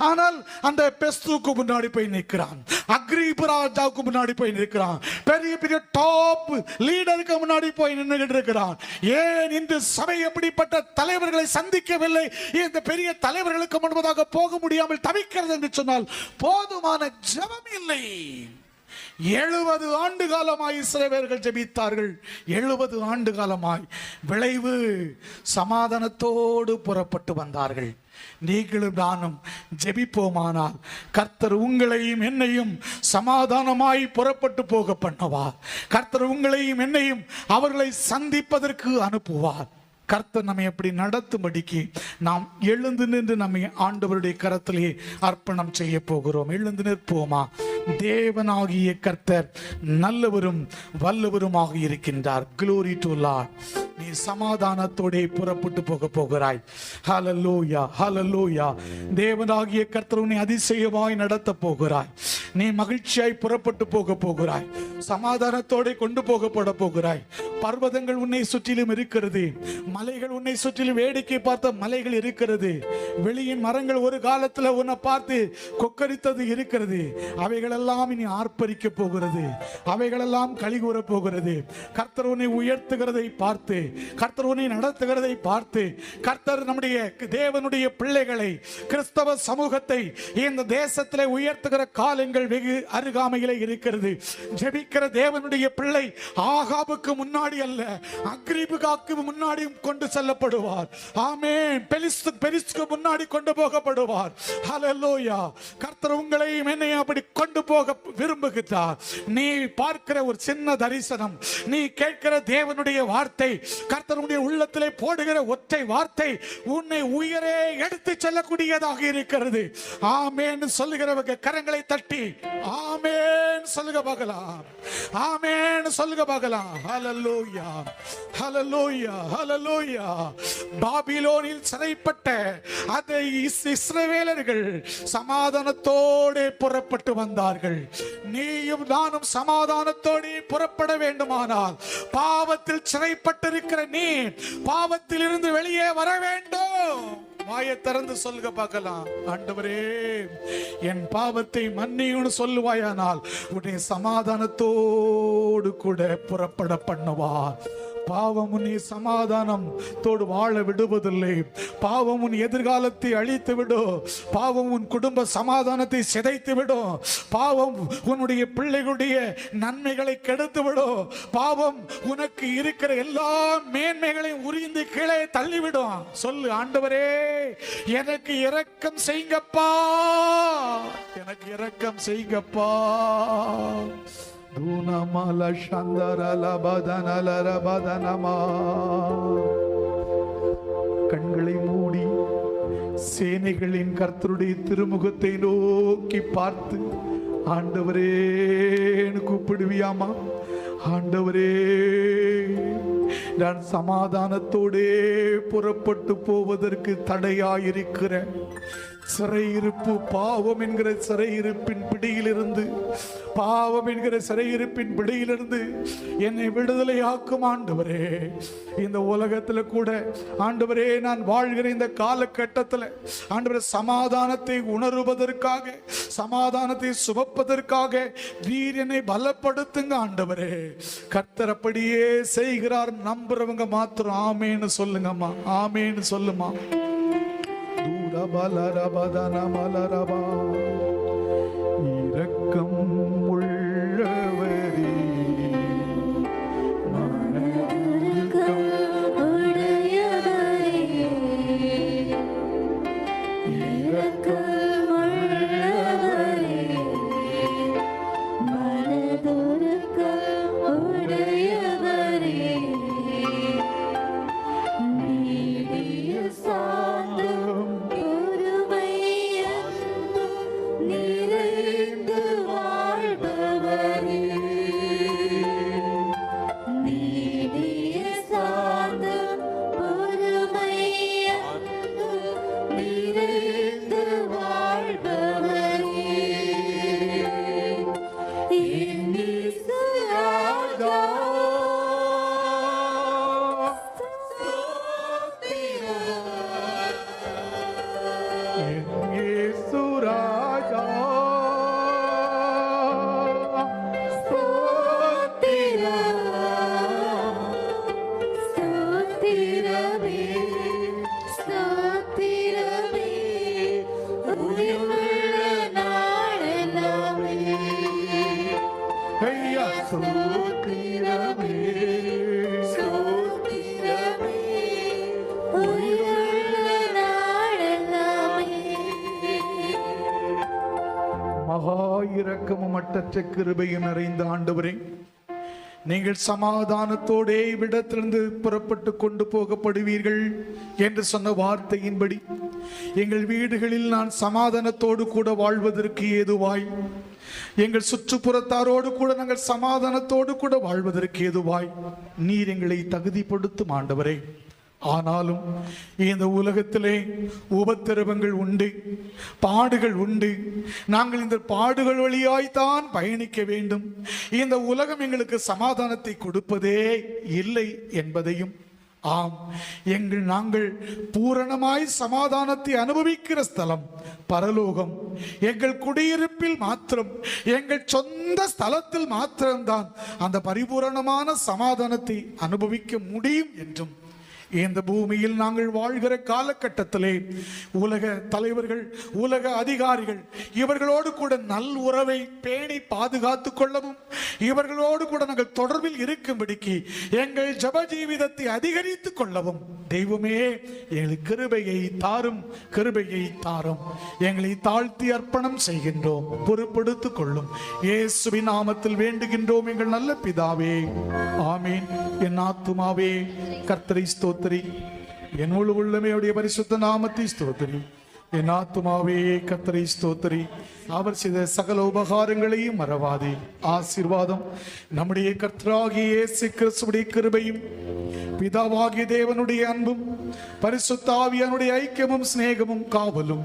ஆனால் அந்த பெஸ்துக்கு முன்னாடி போய் நிற்கிறான், அக்ரிபா ராஜாவுக்கு முன்னாடி போய் நிற்கிறான், பெரிய பெரிய டாப் லீடருக்கு முன்னாடி போய் நின்றுகிட்டு இருக்கிறான். ஏன் இந்த சபை எப்படிப்பட்ட தலைவர்களை சந்திக்கவில்லை? இந்த பெரிய தலைவர்களுக்கு முன்பதாக போக முடியாமல் தவிக்கிறது என்று சொன்னால் போதுமான ஜெபம் இல்லை. 70 ஆண்டு காலமாய் இஸ்ரவேலர்கள் ஜெபித்தார்கள். 70 ஆண்டு காலமாய். விளைவு சமாதானத்தோடு புறப்பட்டு வந்தார்கள். நீங்களும் நானும் ஜெபிப்போமானால் கர்த்தர் உங்களையும் என்னையும் சமாதானமாய் புறப்பட்டு போக பண்ணுவார். கர்த்தர் உங்களையும் என்னையும் அவர்களை சந்திப்பதற்கு அனுப்புவார். கர்த்தர் நம்மை எப்படி நடத்தும்படிக்கு நாம் எழுந்து நின்று நம்மை ஆண்டவருடைய கரத்திலே அர்ப்பணம் செய்ய போகிறோம். எழுந்து நிற்போமா? தேவனாகிய கர்த்தர் நல்லவரும் வல்லவருமாக இருக்கின்றார். Glory to Lord. நீ சமாதானத்தோടെ புறப்பட்டு போக போகிறாய். ஹல்லேலூயா, ஹல்லேலூயா. தேவனாகிய கர்த்தர் உன்னை அதிசயமாய் நடத்த போகிறாய். நீ மகிழ்ச்சியாய் புறப்பட்டு போக போகிறாய். சமாதானத்தோടെ கொண்டு போகப்பட போகிறாய். பர்வதங்கள் உன்னை சுற்றிலும் இருக்கிறது. மலைகள் உன்னை சுற்றிலும் வேடிக்கை பார்த்த மலைகள் இருக்கிறது. வெளியின் மரங்கள் ஒரு காலத்துல உன்னை பார்த்து கொக்கரித்தது இருக்கிறது. அவைகளெல்லாம் இனி ஆர்ப்பரிக்க போகிறது. அவைகளெல்லாம் கலிகூற போகிறது. கர்த்தர் உன்னை உயர்த்துகிறதை பார்த்து, கர்த்தர் உன்னை நடத்துகிறதை பார்த்து, கர்த்தர் நம்முடைய தேவனுடைய பிள்ளைகளை, கிறிஸ்தவ சமூகத்தை இந்த தேசத்திலே உயர்த்துகிற காலங்கள் வெகு அருகாமையிலே இருக்கிறது. ஜெபிக்கிற தேவனுடைய பிள்ளை ஆகாபுக்கு முன்னாடி அல்ல, அக்ரீபுகாக்கு முன்னாடி கொண்டு செல்லப்படுவார். ஆமென். பெலிஸ்துக்கு முன்னாடி கொண்டு போகப்படுவார். ஹல்லேலூயா. கர்த்தர் உங்களையும் என்னையும் அப்படி கொண்டு போக விரும்புகிறார். நீ பார்க்கிற ஒரு சின்ன தரிசனம், நீ கேட்கிற தேவனுடைய வார்த்தை, கர்த்தருடைய உள்ளத்திலே போடுகிற ஒற்றை வார்த்தை உன்னை உயரே எடுத்து செல்லக்கூடியதாக இருக்கிறது. ஆமென் சொல்லுகிறவங்க கரங்களை தட்டி ஆமென் சொல்லுக பார்க்கலாம். ஆமென் சொல்லுக பார்க்கலாம். ஹல்லேலூயா, ஹல்லேலூயா, ஹல்லேலூயா. பாபிலோனில் சிறைப்பட்ட அந்த இஸ்ரவேலர்கள் சமாதானத்தோடு புறப்பட்டு வந்தார்கள். நீயும் நானும் சமாதானத்தோடு புறப்பட வேண்டுமானால் பாவத்தில் சிறைப்பட்டிருக்கிற நீ பாவத்தில் இருந்து வெளியே வர வேண்டும். வாயை திறந்து சொல்லுக பார்க்கலாம். ஆண்டவரே என் பாவத்தை மன்னியும்னு சொல்லுவாயானால் உன்னை சமாதானத்தோடு கூட புறப்பட பண்ணுவார். பாவம் உன்னை சமாதானத்தோடு வாழ விடுவதில்லை. பாவம் உன் எதிர்காலத்தை அழித்து விடும். பாவம் உன் குடும்ப சமாதானத்தை சிதைத்து விடும். பாவம் உன்னுடைய பிள்ளைகளுடைய நன்மைகளை கெடுத்து விடும். பாவம் உனக்கு இருக்கிற எல்லா மேன்மைகளையும் உரிந்து கீழே தள்ளிவிடும். சொல்லு, ஆண்டவரே எனக்கு இரக்கம் செய்யுங்கப்பா, எனக்கு இரக்கம் செய்யுங்கப்பா. தூனமல சந்தரல பதனலர பதனமா. கண்களை மூடி சேனைகளின் கர்த்தருடைய திருமுகத்தை நோக்கி பார்த்து ஆண்டவரேன்னு கூப்பிடுவியாமா? ஆண்டவரே நான் சமாதானத்தோடே புறப்பட்டு போவதற்கு தடையாயிருக்கிறேன். சிறையிருப்பு, பாவம் என்கிற சிறையிருப்பின் பிடியிலிருந்து, பாவம் என்கிற சிறையிருப்பின் பிடியிலிருந்து என்னை விடுதலையாக்கும் ஆண்டவரே. இந்த உலகத்துல கூட ஆண்டவரே நான் வாழ்கிற இந்த காலகட்டத்தில் ஆண்டவரே சமாதானத்தை உணர்வதற்காக, சமாதானத்தை சுமப்பதற்காக நீர் என்னை பலப்படுத்துங்க ஆண்டவரே. கர்த்தர் அப்படியே செய்கிறார். நம்புறவங்க மாத்திரம் ஆமேன்னு சொல்லுங்கம்மா, ஆமேன்னு சொல்லுமா. இரக்கம் உள்ளவரே, மாற்றற்ற கிருபையும் நிறைந்த ஆண்டவரே, நீங்கள் சமாதானத்தோடே இவ்விடத்திலிருந்து புறப்பட்டு கொண்டு போகப்படுவீர்கள் என்று சொன்ன வார்த்தையின்படி எங்கள் வீடுகளில் நான் சமாதானத்தோடு கூட வாழ்வதற்கு ஏதுவாய், எங்கள் சுற்றுப்புறத்தாரோடு கூட நாங்கள் சமாதானத்தோடு கூட வாழ்வதற்கு ஏதுவாய் நீர் எங்களை தகுதிப்படுத்தும் ஆண்டவரே. ஆனாலும் இந்த உலகத்திலே உபத்திரவங்கள் உண்டு, பாடுகள் உண்டு. நாங்கள் இந்த பாடுகள் வழியாய்த்தான் பயணிக்க வேண்டும். இந்த உலகம் எங்களுக்கு சமாதானத்தை கொடுப்பதே இல்லை என்பதையும், ஆம், நாங்கள் பூரணமாய் சமாதானத்தை அனுபவிக்கிற ஸ்தலம் பரலோகம். எங்கள் குடியிருப்பில் மாத்திரம், எங்கள் சொந்த ஸ்தலத்தில் மாத்திரம்தான் அந்த பரிபூரணமான சமாதானத்தை அனுபவிக்க முடியும் என்றும், இந்த பூமியில் நாங்கள் வாழ்கிற காலகட்டத்திலே உலக தலைவர்கள், உலக அதிகாரிகள் இவர்களோடு கூட நல் உறவை பேணி பாதுகாத்துக் கொள்ளவும், இவர்களோடு கூட நாங்கள் தொடர்பில் இருக்கும்படிக்கு எங்கள் ஜப ஜீவிதத்தை அதிகரித்துக் கொள்ளவும் தெய்வமே எங்களுக்கு கிருபையை தாரும், கிருபையை தாரும். எங்களை தாழ்த்தி அர்ப்பணம் செய்கின்றோம், பொறுப்படுத்திக் கொள்ளும். இயேசுவின் நாமத்தில் வேண்டுகின்றோம் எங்கள் நல்ல பிதாவே, ஆமீன். என் ஆத்துமாவே கர்த்தரை ஸ்தோத்திரி, என் முழு உள்ளமே அவருடைய பரிசுத்த நாமத்தை ஸ்தோத்திரி. என் ஆத்துமாவே கர்த்தரை ஸ்தோத்திரி, அவர் செய்த சகல உபகாரங்களையும் மறவாதே. ஆசீர்வாதம் நம்முடைய கர்த்தராகிய இயேசு கிறிஸ்துவின் கிருபையும், பிதாவாகிய தேவனுடைய அன்பும், பரிசுத்த ஆவியானுடைய ஐக்கியமும் சிநேகமும் காவலும்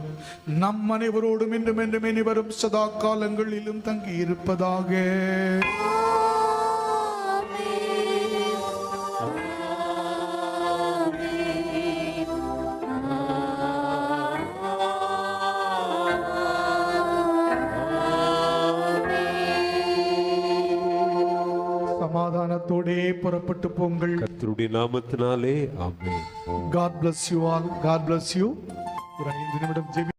நம் அனைவரோடும் இன்றும் என்றும் இனிவரும் சதா காலங்களிலும் தங்கி இருப்பதாக. சமாதானத்தோடே புறப்பட்டு போங்கள். கர்த்தருடைய நாமத்தினாலே ஆமென். God bless you all. God bless you. ஒரு 5 நிமிடம் ஜெபி